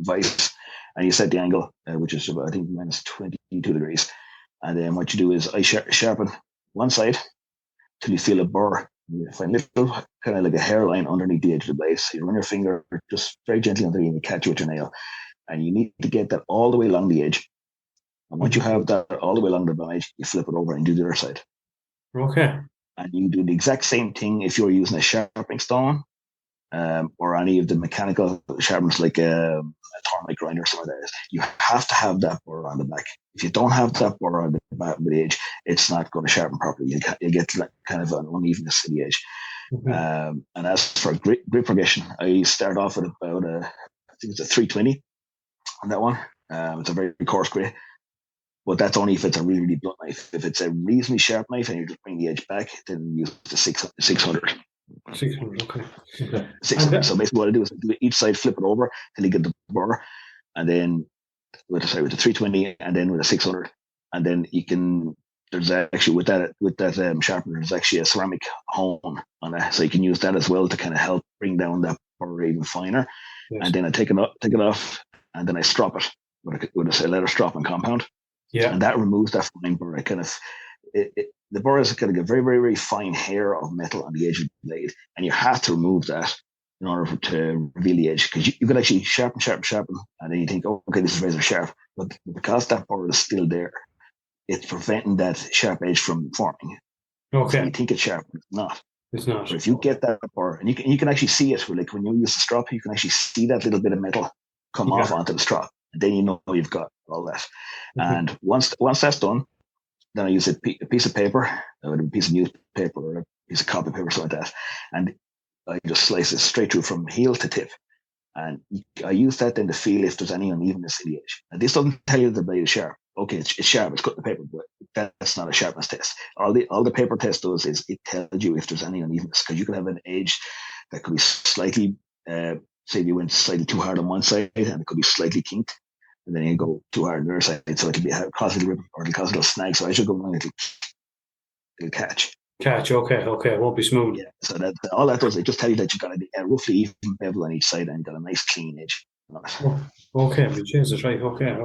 vise, and you set the angle, which is about, I think, minus 22 degrees. And then what you do is I sharpen one side till you feel a burr. You find a little kind of like a hairline underneath the edge of the blade. So you run your finger just very gently underneath and you catch it with your nail. And you need to get that all the way along the edge. And once you have that all the way along the edge, you flip it over and do the other side. Okay. And you do the exact same thing if you're using a sharpening stone or any of the mechanical sharpeners like a Tormite grinder or something like that. You have to have that burr on the back. If you don't have that burr on the back of the edge, it's not going to sharpen properly. You get kind of an unevenness in the edge. And as for grip progression, I start off with about I think it's a 320 on that one. It's a very coarse grit. But that's only if it's a really, really blunt knife. If it's a reasonably sharp knife and you just bring the edge back, then use the 600. 600, okay. 600. So basically what I do is I do each side, flip it over till you get the burr, and then with the 320 and then with a 600. And then you can, there's actually with that sharpener, there's actually a ceramic hone on that. So you can use that as well to kind of help bring down that burr even finer. Yes. And then I take it off and then I strop it with a leather strop and compound. Yeah. And that removes that fine burr. The burr is kind of a very, very, very fine hair of metal on the edge of the blade. And you have to remove that in order to reveal the edge. Because you can actually sharpen, and then you think, oh, okay, this is razor sharp. But because that burr is still there, it's preventing that sharp edge from forming. Okay. So you think it's sharp, but it's not. It's not. But if you get that burr, and you can actually see it, like when you use the strop, you can actually see that little bit of metal come off onto the strop. And then you know you've got all that. And once that's done, then I use a piece of paper, a piece of newspaper or a piece of copy paper, something like that, and I just slice it straight through from heel to tip. And I use that then to feel if there's any unevenness in the edge. And this doesn't tell you the blade is sharp. Okay, it's sharp, it's cut the paper, but that's not a sharpness test. All the paper test does is it tells you if there's any unevenness, because you can have an edge that could be slightly, say you went slightly too hard on one side and it could be slightly kinked, and then you go too hard on the other side, so it could be cause a little rip or it'll cause a little snag. So I should go along, it'll catch. Okay, it won't be smooth. Yeah, so that all that does, it just tell you that you've got a roughly even bevel on each side and got a nice clean edge. Okay, but Jesus, right? Okay.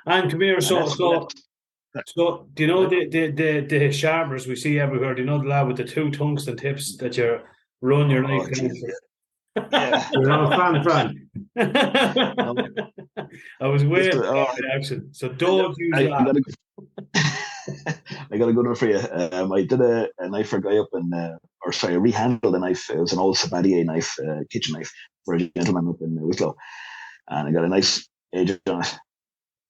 And come here, so do you know the sharpeners we see everywhere? Do you know the lad with the 2 tungsten tips that you run your knife down? Yeah. You're not a fan. I was waiting for that reaction. So don't use that. I got a good one for you. I did a knife for a guy up in, I rehandled a knife. It was an old Sabatier knife, kitchen knife, for a gentleman up in Wicklow. And I got a nice edge on it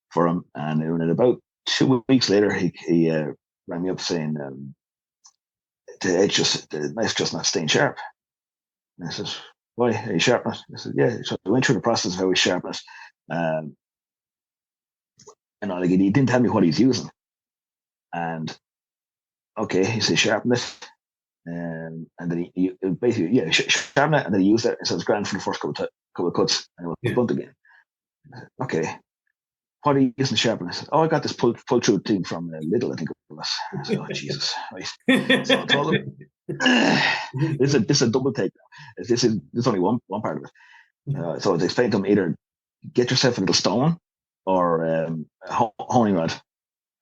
for him. And in about 2 weeks later, he rang me up saying, the knife's just not staying sharp. And I said, why? Are you sharpening it? I said, yeah. So I went through the process of how we sharpen it. And he didn't tell me what he's using. And okay, he said sharpen it, and then he basically sharpen it, and then he used it. So it's grand for the first couple of cuts, and it was blunt again. Okay, what are you using to sharpen? I said, I got this pull through thing from Lidl, I think it was. I said, oh Jesus, right. So I told him, this is a double take now. This is only one part of it. So I explained to him, either get yourself a little stone or a honing rod,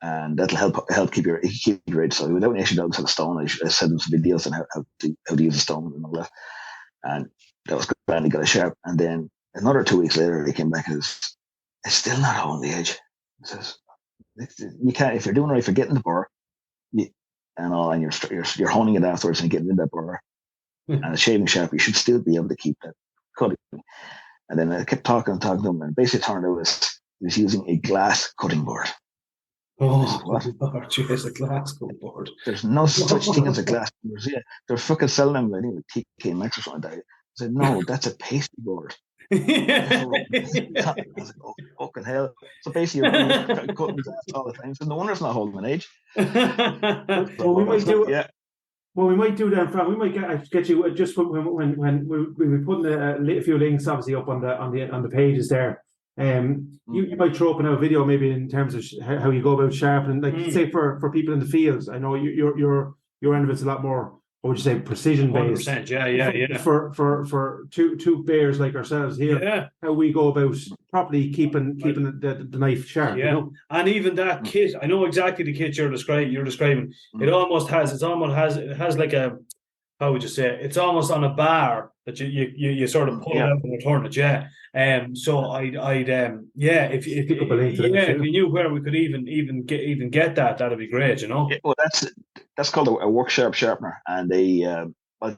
and that'll help keep your edge. So without actually dogs have a stone, I sent them some videos on how to use a stone and all that. And that was good. And he got a sharp. And then another 2 weeks later, he came back and it's still not holding the edge. He says, you can't, if you're doing it right, if you're getting the burr, and you're honing it afterwards and getting in that burr, and a shaving sharp, you should still be able to keep that cutting. And then I kept talking to him, and basically turned out he was using a glass cutting board. Oh, what? Jeez, a glass cutting board. There's no such thing as a glass board. Yeah, they're fucking selling them, I think, with TK Maxx or something like that. I said, no, that's a pastry board. I was like, oh, fucking hell. So basically, you're cutting glass all the time. So no wonder it's not holding an edge. Well, we might do it. Well, we might do that, Fran. We might get you just when we're putting a few links obviously up on the pages there. You might throw up in a video maybe in terms of how you go about sharpening, like say for people in the fields. I know your end of it's a lot more, what would you say, precision based. 100%, yeah. For two bears like ourselves here, how we go about properly keeping the knife sharp. Yeah, you know? And even that kit, I know exactly the kit you're describing. It almost has like a, how would you say it? It's almost on a bar that you sort of pull it out and return it. So if you knew where we could even get that'd be great, you know. Yeah, well, that's called a work sharpener, and I'll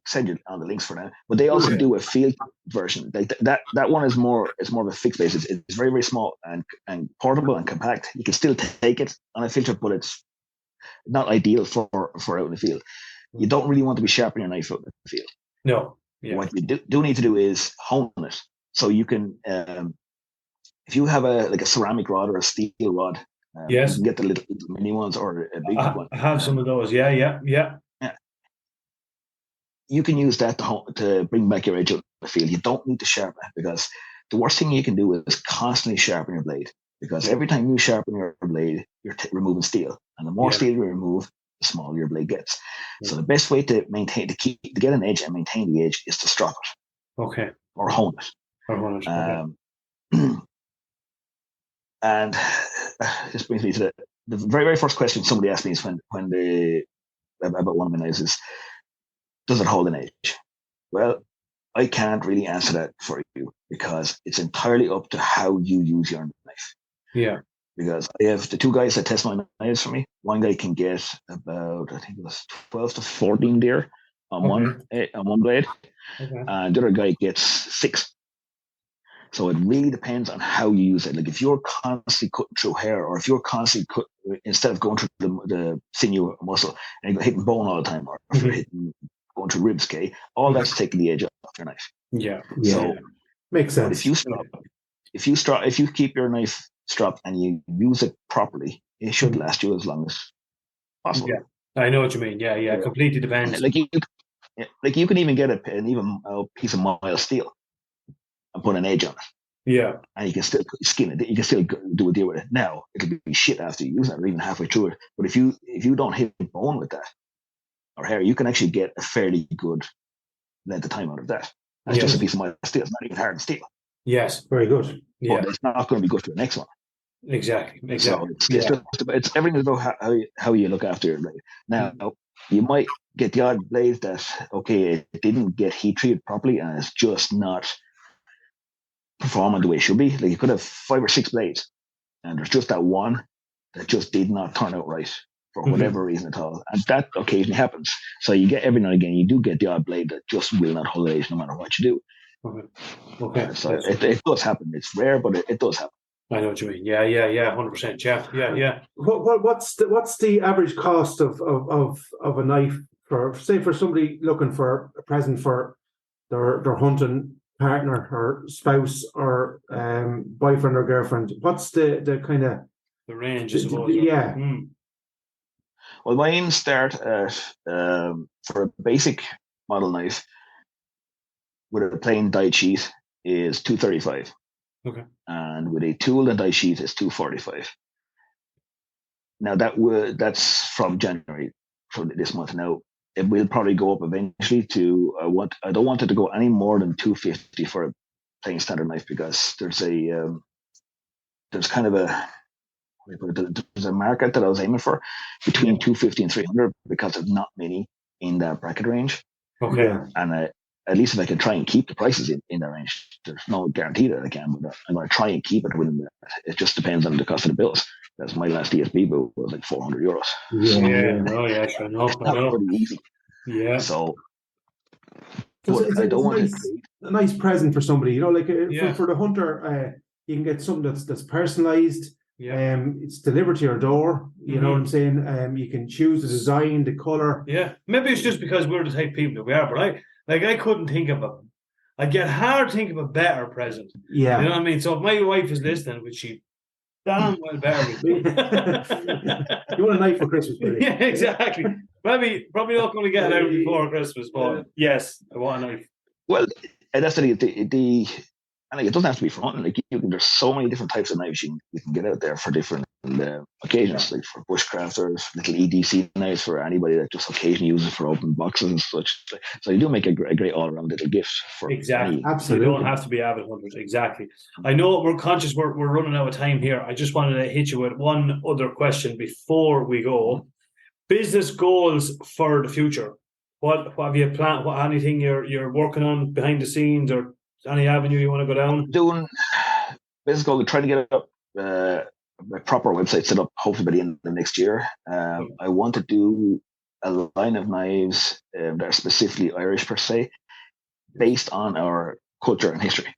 send you on the links for that. But they also do a field version. Like that one is more of a fixed base. It's very, very small and portable and compact. You can still take it on a filter, but it's not ideal for out in the field. You don't really want to be sharpening your knife out in the field. No. Yeah. What you do need to do is hone it. So you can, if you have a ceramic rod or a steel rod, you can get the little mini ones or a big one. I have some of those. Yeah. You can use that to bring back your edge out of the field. You don't need to sharpen it, because the worst thing you can do is constantly sharpen your blade, because every time you sharpen your blade, you're removing steel, and the more steel you remove, the smaller your blade gets. So the best way to get an edge and maintain the edge is to strop it. Okay. Or hone it. And this brings me to the very, very first question somebody asked me is about one of my knives is, does it hold an edge? Well, I can't really answer that for you, because it's entirely up to how you use your knife. Yeah. Because I have the two guys that test my knives for me. One guy can get about, I think it was 12 to 14 deer on one blade, and the other guy gets 6. So it really depends on how you use it. Like if you're constantly cutting through hair, or if you're constantly instead of going through the sinew muscle and you're hitting bone all the time, or if you're going through ribs, okay, all that's taking the edge off your knife. Yeah. So makes sense. But if you keep your knife stropped and you use it properly, it should last you as long as possible. Yeah, I know what you mean. Yeah. Completely depends. Like you can even get an even piece of mild steel and put an edge on it. Yeah. And you can still skin it. You can still do a deal with it. Now it'll be shit after you use it, or even halfway through it. But if you don't hit bone with that or hair, you can actually get a fairly good length of time out of that. That's just a piece of mild steel. It's not even hard steel. Yes, very good. Yeah, but it's not going to be good for the next one. Exactly. So it's everything about how you look after it. Now you might get the odd blade that it didn't get heat treated properly and it's just not performing the way it should be. Like you could have 5 or 6 blades, and there's just that one that just did not turn out right for whatever reason at all, and that occasionally happens. So you get every now and again, you do get the odd blade that just will not hold edge no matter what you do. Okay. So it does happen. It's rare, but it does happen. I know what you mean. Yeah. 100%. Yeah. What's the average cost of a knife for somebody looking for a present for their hunting partner or spouse or boyfriend or girlfriend? What's the kind of the range? I suppose. Yeah. Well, mine start at for a basic model knife with a plain die sheath is $235. Okay. And with a tool and die sheath is $245. Now that's from January, from this month. Now it will probably go up eventually to I don't want it to go any more than $250 for a plain standard knife, because there's kind of there's a market that I was aiming for between $250 and $300, because there's not many in that bracket range. Okay. And at least if I can try and keep the prices in that range, there's no guarantee that I can, but I'm going to try and keep it within that. It just depends on the cost of the bills. Because my last ESB bill was like €400. I know. Pretty easy. Yeah. So I don't want a nice present for somebody, like for the hunter. You can get something that's personalized. Yeah. It's delivered to your door. You know what I'm saying? You can choose the design, the color. Yeah. Maybe it's just because we're the type of people that we are, but I couldn't think of I get hard to think of a better present. Yeah. You know what I mean? So if my wife is listening, which she damn well better with me. You want a knife for Christmas, baby? Yeah, exactly. Probably not going to get it out before Christmas, but yes, I want a knife. Well, and that's the and it doesn't have to be for hunting. Like there's so many different types of knives you can get out there for different occasions, like for bushcrafters, little EDC knives for anybody that just occasionally uses for open boxes and such. So you do make a great all-around little gift for exactly. Absolutely. You don't have to be avid hunters. Exactly. I know we're conscious we're running out of time here. I just wanted to hit you with one other question before we go. Business goals for the future. What have you planned? What anything you're working on behind the scenes, or any avenue you want to go down? Doing business goal to try to get up a proper website set up, hopefully by the end of next year. I want to do a line of knives that are specifically Irish per se, based on our culture and history.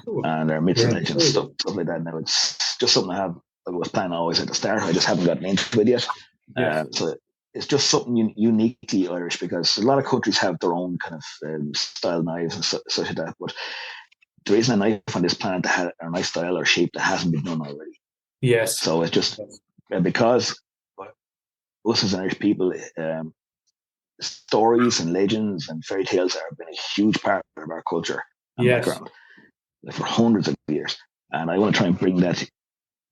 Cool. And our myths and legends, stuff like that. Now it's just something I was planning always at the start. I just haven't gotten into it yet. So it's just something uniquely Irish, because a lot of countries have their own kind of style knives and such like that. But there isn't a knife on this planet that had a nice style or shape that hasn't been done already. Yes. So it's just because us as Irish people, stories and legends and fairy tales have been a huge part of our culture and background for hundreds of years. And I want to try and bring that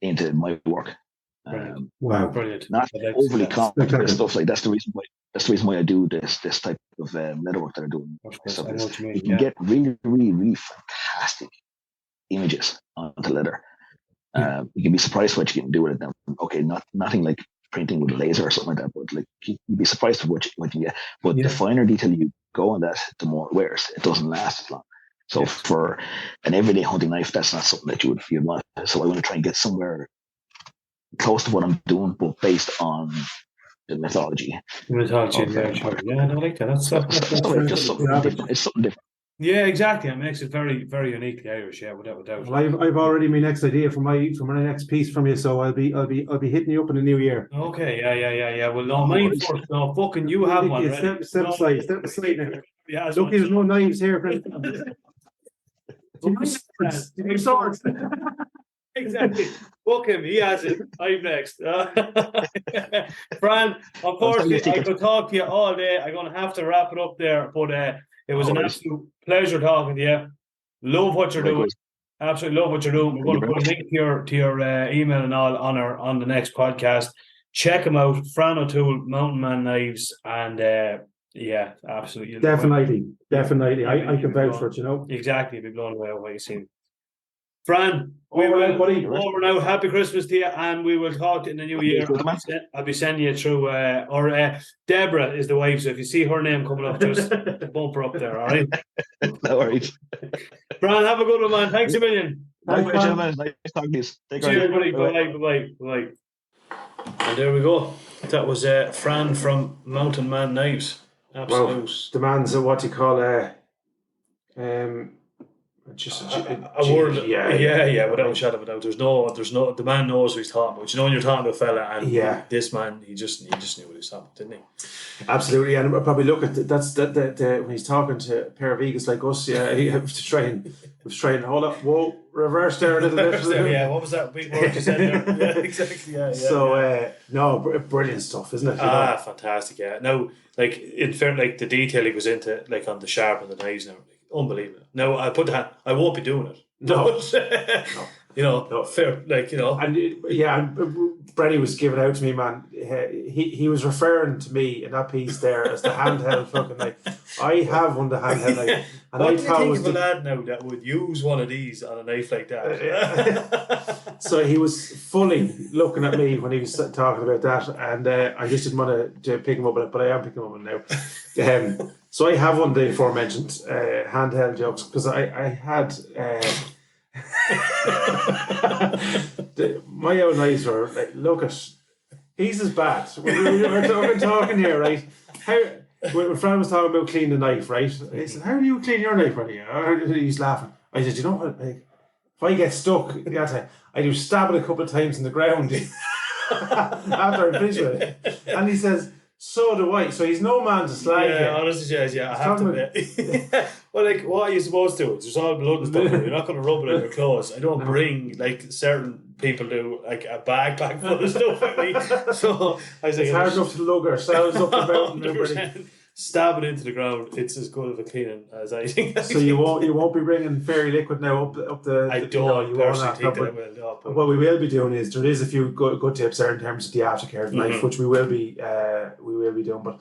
into my work. Wow, brilliant! Not overly complicated stuff like that's the reason why I do this type of leatherwork that I'm doing. You can get really, really, really fantastic images onto leather. You can be surprised what you can do with it. Now, okay, nothing like printing with a laser or something like that, but like you'd be surprised at what you get. But the finer detail you go on that, the more it wears. It doesn't last as long. So for an everyday hunting knife, that's not something that you'd want. So I want to try and get somewhere close to what I'm doing, but based on the mythology. Yeah, I like that. That's just something different. It's something different. Yeah, exactly. It makes it very, very uniquely Irish. Yeah, without doubt. Well, I've already my next idea for my next piece from you, so I'll be hitting you up in the new year. Okay, yeah. Well, no, No mine worries. first. No, fucking you have one ready. Step aside now. Yeah, Look, there's no knives here. Two swords. Exactly. Book him. He has it. I'm next. Fran, unfortunately, I could talk to you all day. I'm going to have to wrap it up there. But it was an absolute pleasure talking to you. Love what you're doing. Absolutely love what you're doing. We're going to put a link to your email and all on the next podcast. Check him out. Fran oToole, Mountain Man Knives. And yeah, absolutely. Definitely. I can vouch for it, you know. Exactly. Be blown away by what you see. Fran, over now. Happy Christmas to you, and we will talk in the new year. I'll be sending you through, Deborah is the wife, so if you see her name coming up, just bump her up there, all right? No worries. Fran, have a good one, man. Thanks a million. Nice talking to you. Take care. Cheers, everybody. Bye. And there we go. That was Fran from Mountain Man Knives. Absolute. Well, the man's what you call just a word, yeah, without a shadow of a doubt. There's no. The man knows what he's talking about. You know, when you're talking to a fella, and this man, he just knew what he was talking about, didn't he? Absolutely, and probably look at that's when he's talking to a pair of eagles like us. Yeah, he has to try and hold up. Whoa, reverse there a little bit. Yeah, what was that big word you said there? Yeah, exactly. Yeah. So no, brilliant stuff, isn't it? Fantastic. Yeah. Now, like in fair, like the detail he goes into, like on the sharp and the knives now. Unbelievable. Now I won't be doing it. No. You know, fair, like, you know. And Brenny was giving out to me, man. He was referring to me in that piece there as the handheld fucking knife. I have one, the handheld knife. And what do you think of a lad now that would use one of these on a knife like that? So he was fully looking at me when he was talking about that, and I just didn't want to pick him up on it, but I am picking him up on it now. So I have one of the aforementioned handheld jugs because I had my own knives were like, look at, he's as bad. We're talking here, right? When Fran was talking about cleaning the knife, right? He said, "How do you clean your knife, buddy?" He's laughing. I said, "You know what? Like, if I get stuck, I do stab it a couple of times in the ground after I finish with it." And he says, "So do I." So he's no man to slag. Yeah, honestly, I have to admit. Well, like, what are you supposed to do? It's just all blood and stuff. You're not going to rub it on your clothes. I don't bring, like certain people do, like a backpack full of stuff with me. So I was like, it's hard enough to lug ourselves up the mountain. Stab it into the ground. It's as good of a cleaning as I think. So you won't be bringing fairy liquid now up the. I don't personally think that I will. No, what we will be doing is there is a few good tips there in terms of the aftercare knife, which we will be doing. But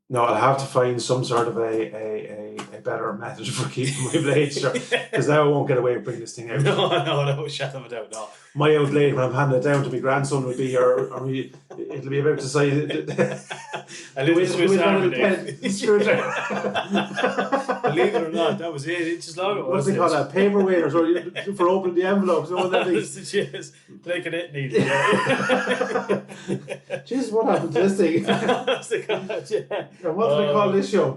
no, I'll have to find some sort of a better method for keeping my blades sharp, because now I won't get away with bringing this thing out. No, shut up, no. My old blade, when I'm handing it down to my grandson, would be, it'll be about to say, a little Swiss Army knife. Believe it or not, that was 8 inches long. What's they call that? Paperweight or so for opening the envelopes. Cheers. Like an it needle. Jeez, what happened to this thing? And what do they call this show?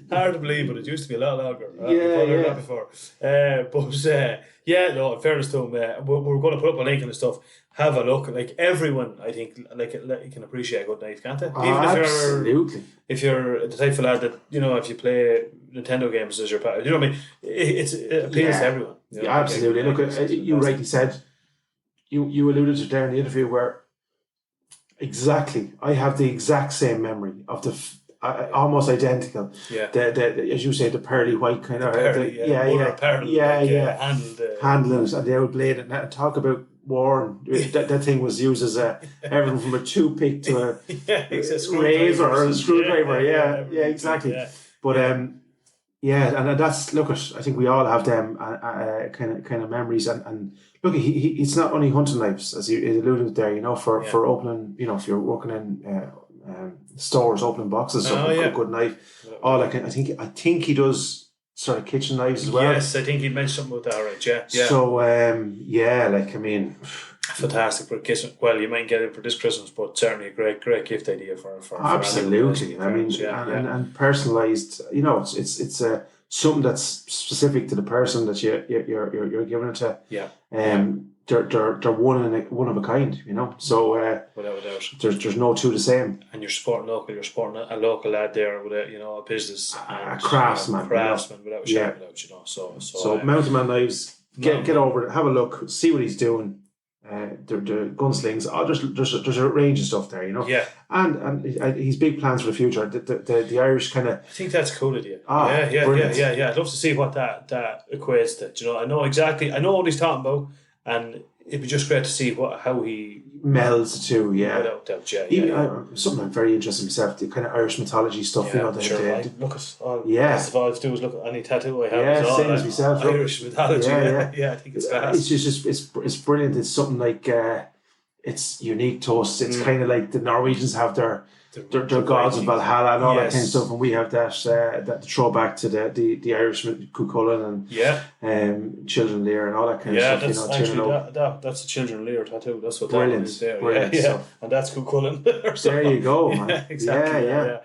Hard to believe, but it used to be a lot longer. Before. No, in fairness to him, we're going to put up a link and stuff. Have a look. Like, everyone, I think, like can appreciate a good knife, can't they? Even absolutely. If you're the type of lad that, you know, if you play Nintendo games as your part, you know what I mean? It appeals to everyone. You know? Absolutely. Look, you rightly said, you alluded to there in the interview where exactly, I have the exact same memory of the almost identical. Yeah. The as you say, the pearly white kind of handling it and the old blade, and talk about worn. that thing was used as everything from a toothpick to a razor or a screwdriver. Yeah, exactly. Yeah. But and that's, look at, I think we all have them kind of memories, and look, it's not only hunting knives, as you alluded there, you know, for opening, you know, if you're working in stores, opening boxes, a good knife. I think he does sort of kitchen knives as well. Yes, I think he mentioned something about that, right? Yeah. So like, I mean, fantastic for Christmas. Well, you might get it for this Christmas, but certainly a great gift idea for Absolutely. I mean, yeah, and personalized. You know, it's something that's specific to the person that you're giving it to. Yeah. They're one of a kind. You know, so without a doubt, there's no two the same. And you're supporting local. You're supporting a local lad there with a business, a craftsman, without a shadow of a doubt. You know, so Mountain Man Knives. Get over it, have a look, see what he's doing. The gunslings. There's a range of stuff there, you know. Yeah. And he's big plans for the future. The Irish kind of. I think that's a cool idea. Yeah. I'd love to see what that equates to. Do you know, I know what he's talking about, and it'd be just great to see how he melds the two. Yeah. Without doubt, something I'm very interested in myself, the kind of Irish mythology stuff. Yeah, you know, look at all. Yeah. Best of all I have to do is look at any tattoo I have. Yeah, same as myself. Irish mythology. Yeah. I think it's class. It's just it's brilliant. It's something like it's unique to us. It's kind of like the Norwegians have their gods of Valhalla and all that kind of stuff, and we have that throwback to the Irishman Cuchulainn and Children Lear and all that kind of stuff. That's a Children Lear tattoo. That's what brilliant, that is there. Brilliant stuff. And that's Cuchulainn. There you go, man. Exactly. Yeah.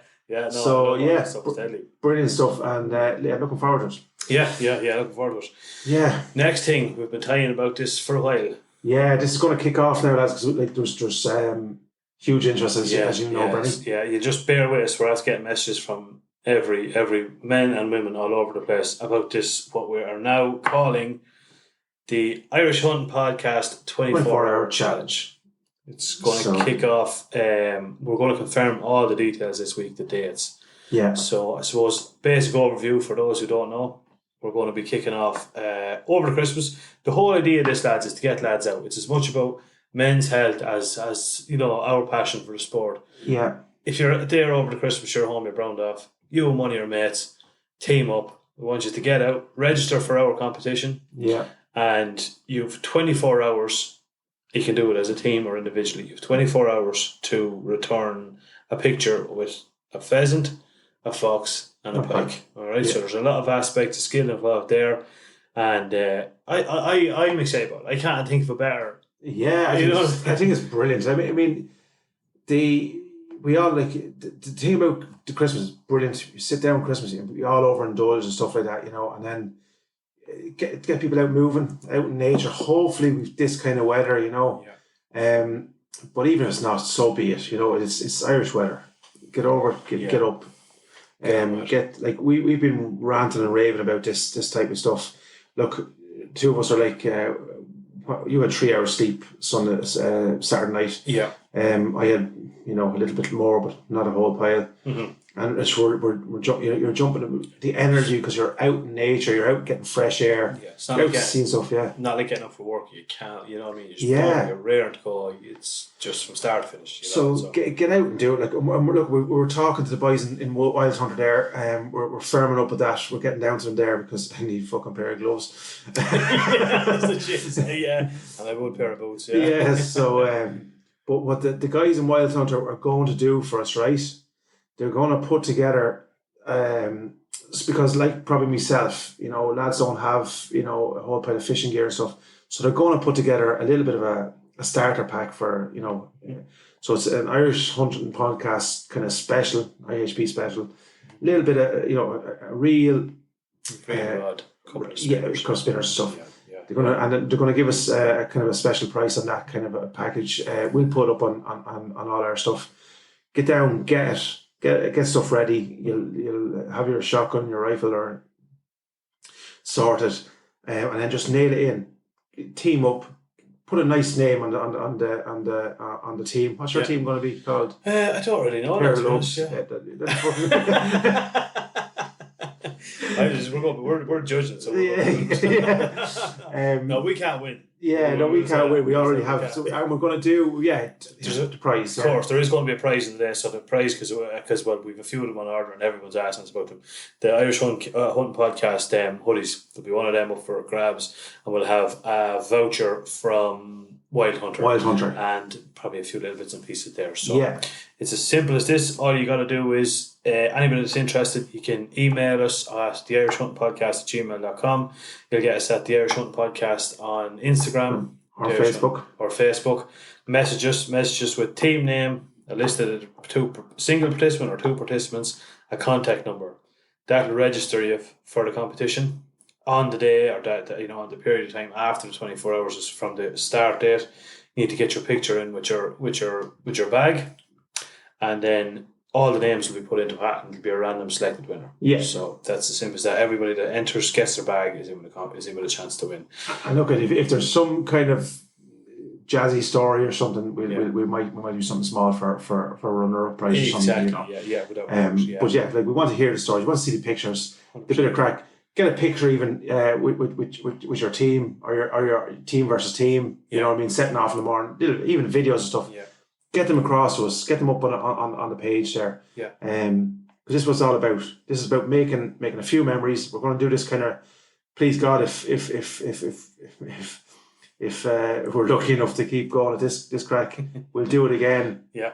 Brilliant stuff, and looking forward to it. Yeah. Looking forward to it. Yeah. Next thing, we've been tying about this for a while. Yeah, this is going to kick off now, lads, because there's huge interest, as you know, Bernie. Yeah, you just bear with us. We're getting messages from every men and women all over the place about this, what we are now calling the Irish Hunting Podcast 24-hour challenge. It's going to kick off. We're going to confirm all the details this week, the dates. Yeah. So I suppose basic overview for those who don't know. We're going to be kicking off over Christmas. The whole idea of this, lads, is to get lads out. It's as much about men's health as you know, our passion for the sport. Yeah. If you're there over the Christmas, you're home, you're browned off, you and one of your mates team up. We want you to get out, register for our competition. Yeah. And you've 24 hours. You can do it as a team or individually. You've 24 hours to return a picture with a pheasant, a fox, and a pike. All right, so there's a lot of aspects of skill involved there, and I'm excited about it. I can't think of a better. Yeah, I think it's brilliant. I mean, the thing about the Christmas is brilliant. You sit down Christmas, you be all over indulge and stuff like that, you know, and then get people out moving, out in nature. Hopefully, with this kind of weather, you know. Yeah. But even if it's not, so be it. You know, it's Irish weather. Get over, get up. We've been ranting and raving about this type of stuff. Look, two of us are like you had 3 hours sleep Saturday night. Yeah. I had a little bit more, but not a whole pile. Mm-hmm. And it's you're jumping the energy because you're out in nature, you're out getting fresh air. Yeah, it's not like seeing stuff. Yeah, not like getting up for work. You can't. You know what I mean? You're raring to go. It's just from start to finish. So get out and do it. Like, look, we were talking to the boys in Wild Hunter there. We're firming up with that. We're getting down to them there because I need a fucking pair of gloves. That's the shit. Yeah, and I would pair of boots. Yeah. Yeah. So, but what the guys in Wild Hunter are going to do for us, right? They're going to put together, because like probably myself, you know, lads don't have, you know, a whole pile of fishing gear and stuff. So they're going to put together a little bit of a starter pack for, you know, so it's an Irish Hunting Podcast kind of special, IHP special, a little bit of, you know, a real, couple of spinners and stuff. Yeah. They're going to give us a kind of a special price on that kind of a package. We'll put up on all our stuff. Get down, get it. Get stuff ready. You'll have your shotgun, your rifle, or sorted, and then just nail it in. Team up. Put a nice name on the team. What's your team going to be called? I don't really know. We're judging. So no, we can't win. Yeah, no, we can't win. We already have. So, and we're going to do. There's a prize. Of course, there is going to be a prize in there. So the prize, because we've a few of them on order, and everyone's asking us about them. The Irish Hunting Podcast hoodies. There'll be one of them up for grabs, and we'll have a voucher from Wild Hunter, and probably a few little bits and pieces there. So it's as simple as this. All you got to do is anybody that's interested, you can email us at theirishhuntingpodcast@gmail.com. You'll get us at the Irish Hunting Podcast on Instagram, Or Facebook. Or Facebook. Message us with team name, a list of single participant or 2 participants, a contact number. That will register you for the competition on the day, or on the period of time after the 24 hours is from the start date. You need to get your picture in with your bag, and then all the names will be put into a hat and it'll be a random selected winner. Yeah. So that's as simple as that. Everybody that enters, gets their bag, is in with a chance to win. And look, if there's some kind of jazzy story or something, we might do something small for a runner-up prize or something. Yeah. But yeah, like we want to hear the stories, we want to see the pictures, 100%. The bit of crack. Get a picture even with your team or your team versus team. You know what I mean? Setting off in the morning, even videos and stuff. Yeah. Get them across to us. Get them up on the page there. Yeah. Because this is what it's all about. This is about making a few memories. We're going to do this kind of. Please God, if we're lucky enough to keep going at this crack, we'll do it again. Yeah.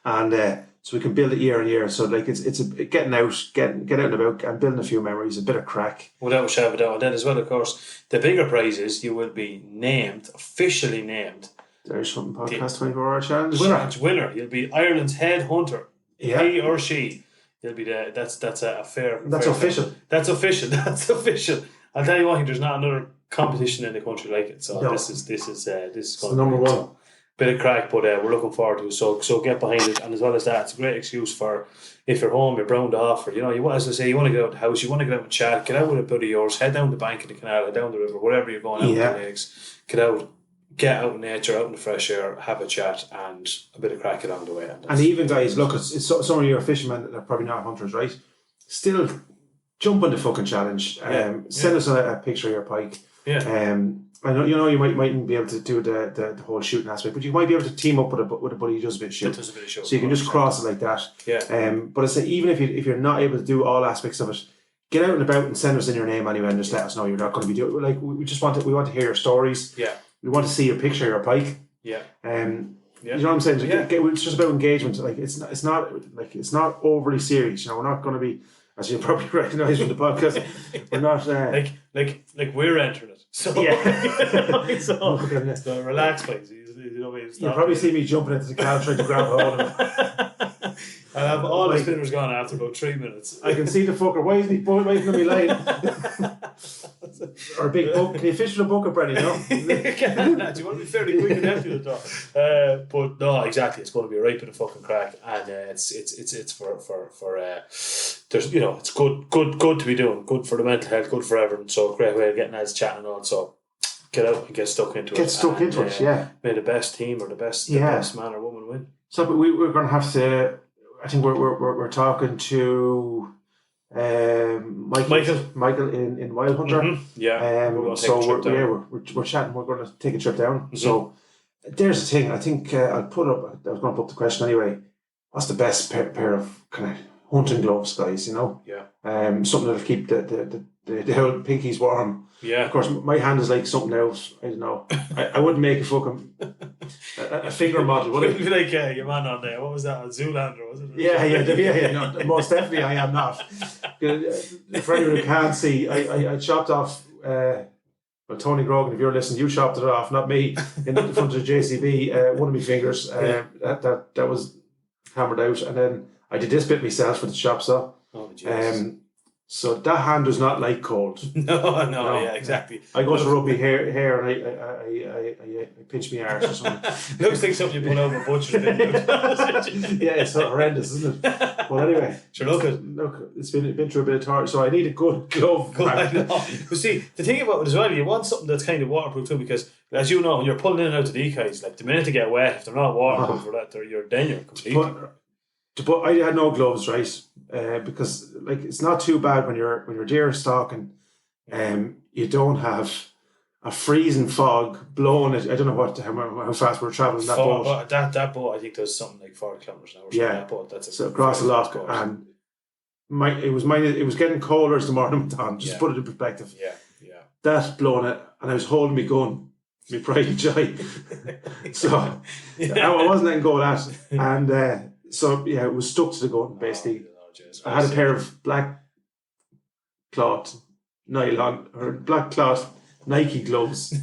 And so we can build it year on year. So like it's getting out and about and building a few memories, a bit of crack. Without a shadow of a doubt. And then as well, of course, the bigger prize is you will be officially named. There's something podcast 24-hour challenge winner. You'll be Ireland's head hunter. Yeah. He or she. You'll be that's a fair. That's fair official. Thing. That's official. That's official. I'll tell you what, there's not another competition in the country like it. So this is the number one. So, bit of crack, but we're looking forward to it. So get behind it, and as well as that, it's a great excuse for if you're home, you're browned off, or you want, as I say, you want to get out of the house, you want to get out and chat, get out with a buddy of yours, head down the bank of the canal, head down the river, wherever you're going, out with the lakes, get out in nature, out in the fresh air, have a chat, and a bit of crack along the way. And even guys, look, it's some of your fishermen that are probably not hunters, right? Still jump on the fucking challenge. Send us a picture of your pike. Yeah. I know you mightn't be able to do the whole shooting aspect, but you might be able to team up with a buddy who does a bit of shooting. So you can just cross it like that. Yeah. But I say even if you're not able to do all aspects of it, get out and about and send us in your name anyway, and just let us know you're not going to be doing. Like we want to hear your stories. Yeah. We want to see your picture of your pike. Yeah. You know what I'm saying? It's just about engagement. Like it's not overly serious. We're not going to be, as you probably recognise from the podcast, we're not like we're entering it. So so relax, please. You'll probably see me jumping into the car trying to grab hold of him. I'll have all the spinners gone after about 3 minutes. I can see the fucker. Why isn't he waiting on me line? Or a big book. Can you fish with a bucket, Brenny? No. Do you want to be fairly quick and empty the door? But no, exactly. It's going to be a right bit of fucking crack, and it's for there's it's good to be doing, good for the mental health, good for everyone. So great way of getting us chatting on. So get out and get stuck into it. Yeah. May the best team or the best man or woman win. So, but we're going to have to. I think we're talking to Michael in Wild Hunter. Mm-hmm. Yeah. We're chatting. We're going to take a trip down. Mm-hmm. So there's the thing. I think I'll put up. I was going to put the question anyway. What's the best pair of kind of hunting gloves, guys? Yeah. Something that'll keep the old pinkies warm. Yeah. Of course, my hand is like something else. I don't know. I wouldn't make a fucking a finger model, would it? Be like your man on there. What was that? A Zoolander, was it? Yeah. No, most definitely, I am not. For anyone who can't see, I chopped off. Tony Grogan, if you're listening, you chopped it off, not me. In front of the JCB, one of my fingers. That was hammered out, and then I did this bit myself with the chop saw. Oh, jeez. So that hand does not like cold. No, yeah, exactly. I go to rub my hair and I pinch my arse or something. Looks like something you put over a butcher's bin. Yeah, it's horrendous, isn't it? Well, anyway, sure. Look, it's been through a bit of torture, so I need a good glove. I know. But see, the thing about it as well, you want something that's kind of waterproof too, because as you know, when you're pulling in and out the decoys, like the minute they get wet, if they're not waterproof for that, you're completely. But I had no gloves, right? Because like it's not too bad when you're deer stalking. You don't have a freezing fog blowing it. I don't know how fast we're traveling that boat. That boat, I think does something like 40 kilometers an hour. Yeah, that boat, that's across the loch, and it was getting colder as the morning went on. Just put it in perspective. Yeah. That blowing it, and I was holding my gun, my pride and joy. So I wasn't letting go of that, and. So it was stuck to the gun basically. I had a pair of black cloth nylon or black cloth Nike gloves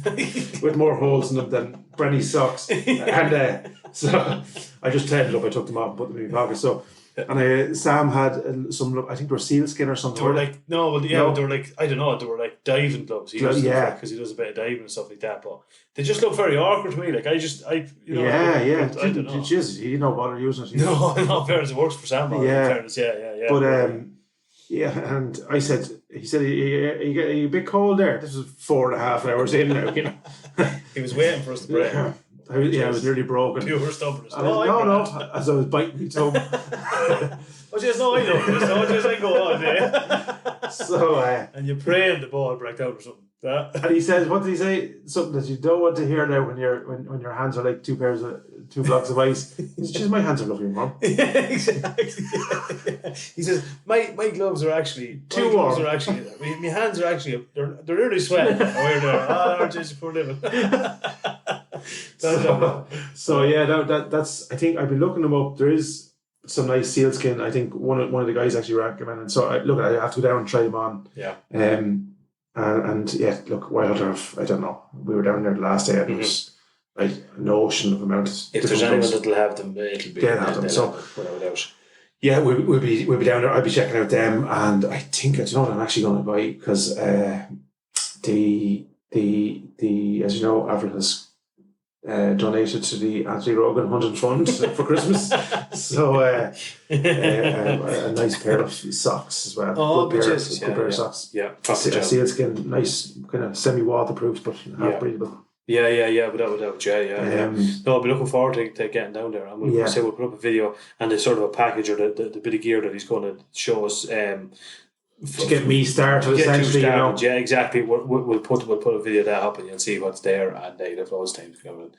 with more holes in them than Brenny's socks. And so I just tied it up. I took them off and put them in my pocket. So, and Sam had some, I think they were sealskin or something. They were like, they were like, I don't know, they were like diving gloves. Because he does a bit of diving and stuff like that. But they just look very awkward to me. Like, I don't know. Jeez, you don't bother using it. No, in fairness, it works for Sam. Yeah. In fairness, yeah. But, and I said, he said, are you a bit cold there? This was 4.5 hours in now, you know. He was waiting for us to break. I was nearly broken. Pure stubbornness. As I was biting my tongue. Oh, jeez, no, I know this. Oh, jeez, I go on, yeah. So, and you pray and the ball break out or something. And he says, what did he say? Something that you don't want to hear now when your hands are like two blocks of ice. He says, my hands are lovely, Mom. Yeah, exactly. Yeah. He says, my gloves are actually too warm. My hands are actually they're really sweating. Oh, jeez, poor living. That's I think I've been looking them up. There is some nice sealskin. I think one of the guys actually recommended. So I have to go down and try them on. Yeah. And yeah, look, Wild Hunter, I don't know. We were down there the last day and it was like an ocean of amounts. If there's anyone that'll have them, it'll be. They'll have them. So without doubt. Yeah, we'll be down there. I'll be checking out them, and I think what I'm actually going to buy because the as you know, Avril has donated to the Anthony Rogan Hunting Fund for Christmas. So a nice pair of socks as well. Oh, good pair of socks. Yeah, sealskin, nice, kind of semi-waterproof, but half breathable. Yeah, without doubt, yeah. No, I'll be looking forward to getting down there. And we'll put up a video and the sort of a package or the bit of gear that he's going to show us. To get me started, essentially, you know. Yeah, exactly. We'll put a video there up and you'll see what's there, and you'll have those times to go and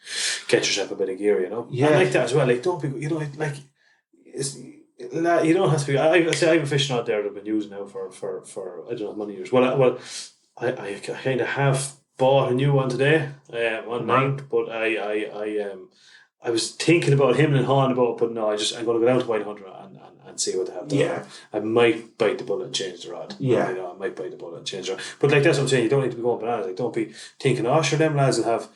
get yourself a bit of gear, you know. Yeah, I like that as well. Like, don't be, you know, like you don't have to be. I have a fishing rod there that I've been using now for I don't know how many years. Well, I kind of have bought a new one today on night, but I was thinking about him and Han about, but no, I'm going to go down to Wild Hunter and see what they have there. Yeah. I might bite the bullet and change the rod. Yeah. I might bite the bullet and change the rod. But like that's what I'm saying, you don't need to be going bananas. Like, don't be thinking, oh sure, them lads will have,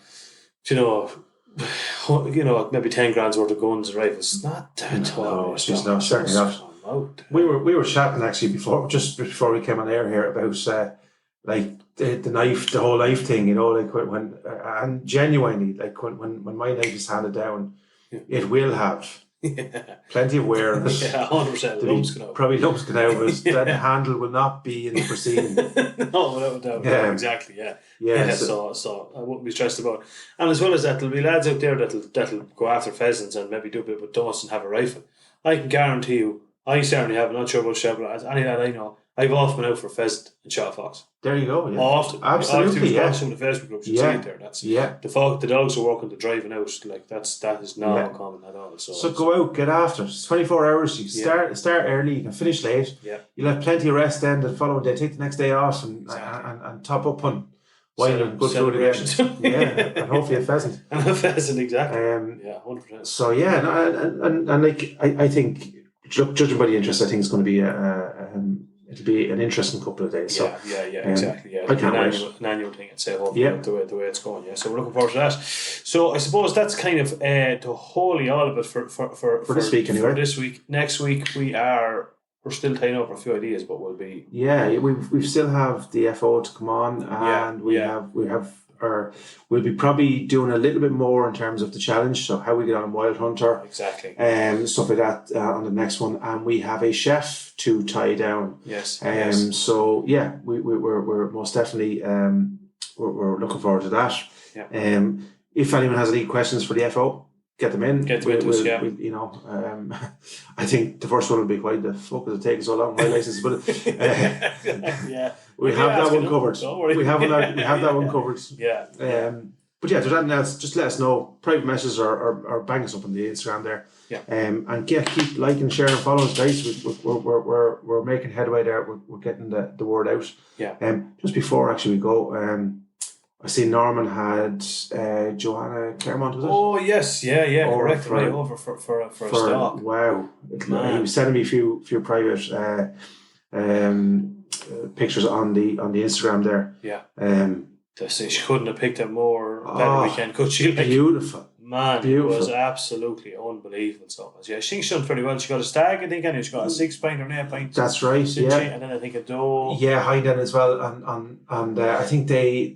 maybe 10 grand's worth of guns and rifles. Not that. No, certainly not. We were chatting actually just before we came on air here about like the whole knife thing, you know, like when and genuinely, like when my knife is handed down, it will have plenty of wear on it. Yeah, 100%. Lumps can out. Probably lumps can out, but that handle will not be in the pristine. No, without doubt. No, exactly. Yeah. So I wouldn't be stressed about it. And as well as that, there'll be lads out there that'll go after pheasants and maybe do a bit with dust and have a rifle. I can guarantee you, I certainly have. I'm not sure about Shepard. As any lad I know, I've often been out for a pheasant and shot a fox. There you go. Yeah. Often, absolutely. Some of the Facebook groups you see it there. That's the dogs are working, the driving out. Like that is not uncommon at all. So go out, get after. It's 24 hours. You start early. You can finish late. Yeah. You'll have plenty of rest then the following day. Take the next day off and top up on wild and good food again. Yeah, and hopefully a pheasant. And a pheasant, exactly. 100%. So and like I think, judging by the interest, I think it's going to be it'll be an interesting couple of days. So exactly. Yeah, I can't wait. An annual thing, I'd say. Hopefully, the way it's going. Yeah, so we're looking forward to that. So I suppose that's kind of the wholly all of it for this week anyway. For this week, next week we're still tying over a few ideas, but we'll be we still have the FO to come on, and we'll be probably doing a little bit more in terms of the challenge, so how we get on Wild Hunter, exactly, stuff like that on the next one, and we have a chef to tie down. Yes. So we're most definitely we're looking forward to that. Yeah. If anyone has any questions for the FO, get them in. I think the first one will be why the fuck is it taking so long, my license, but we have that one covered. Don't worry. We have that one covered. Yeah. But yeah, if there's anything else, just let us know. Private messages or bang us up on the Instagram there. Yeah. And keep liking, sharing, and following us, guys. We're making headway there. We're getting the word out. Yeah. Just before actually we go, I see Norman had Joanna Claremont, was it? Oh yes, correct. Right over for a stock. Wow, he was sending me a few private pictures on the Instagram there. Yeah. She couldn't have picked a more better weekend, could she? Like, Beautiful. man, Beautiful. it was absolutely unbelievable. So, yeah, I think she done pretty well. She got a stag, I think, and she got a 6 pint or an 8 pint. That's right, She? yeah. And then I think a doe. Yeah, Highden as well, and I think they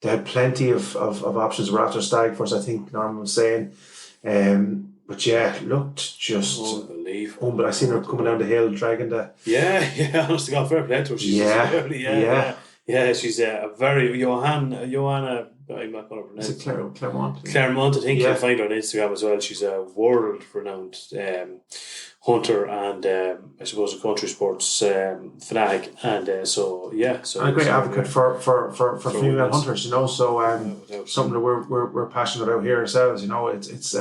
had plenty of options. We're after stag first, I think Norman was saying, but yeah, looked just unbelievable. But I seen her coming down the hill, dragging the honestly, got fair play to her. She's she's a very Johanna. I'm not going to pronounce it. Claremont. Claremont, I think you'll find her on Instagram as well. She's a world-renowned hunter and I suppose a country sports fanatic, and so a great advocate for female hunters, you know. So something that we're passionate about here ourselves. You know, it's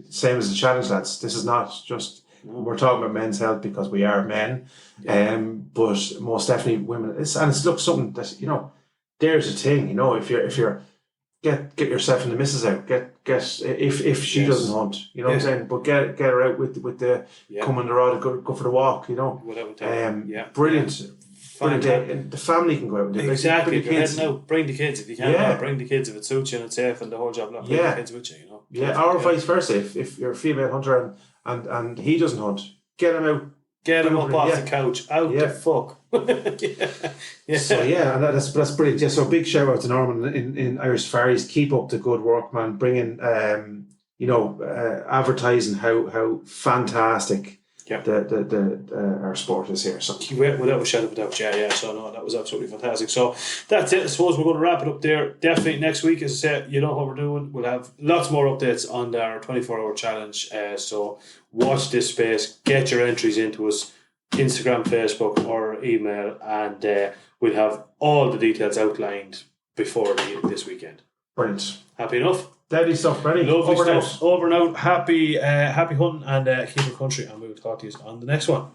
same as the challenge lads. This is not just we're talking about men's health because we are men, but most definitely women. It's something that, you know, there's a thing. You know, if you're get yourself and the missus out. Get if she doesn't hunt, you know what I'm saying. But get her out with the come on the rod, go for the walk. You know, brilliant. And the family can go out with it. Exactly. If you're heading out, bring the kids if you can. Bring the kids if it suits you and it's safe and the whole job. Bring the kids with you. You know. Yeah, or vice versa. If you're a female hunter and he doesn't hunt, get him out. Get him up off the couch. Out the fuck. So and that's brilliant. Yeah, so big shout out to Norman in Irish Safaris. Keep up the good work, man. Bringing advertising how fantastic our sport is here. So without a shadow of a doubt, so no, that was absolutely fantastic. So that's it. I suppose we're going to wrap it up there. Definitely next week, as I said, you know what we're doing. We'll have lots more updates on our 24-hour challenge. So watch this space. Get your entries into us, Instagram, Facebook, or email, and we'll have all the details outlined before this weekend. Brilliant. Happy enough? Deadly stuff, ready. Lovely stuff. Over and out. Happy hunting and keep it country, and we'll talk to you on the next one.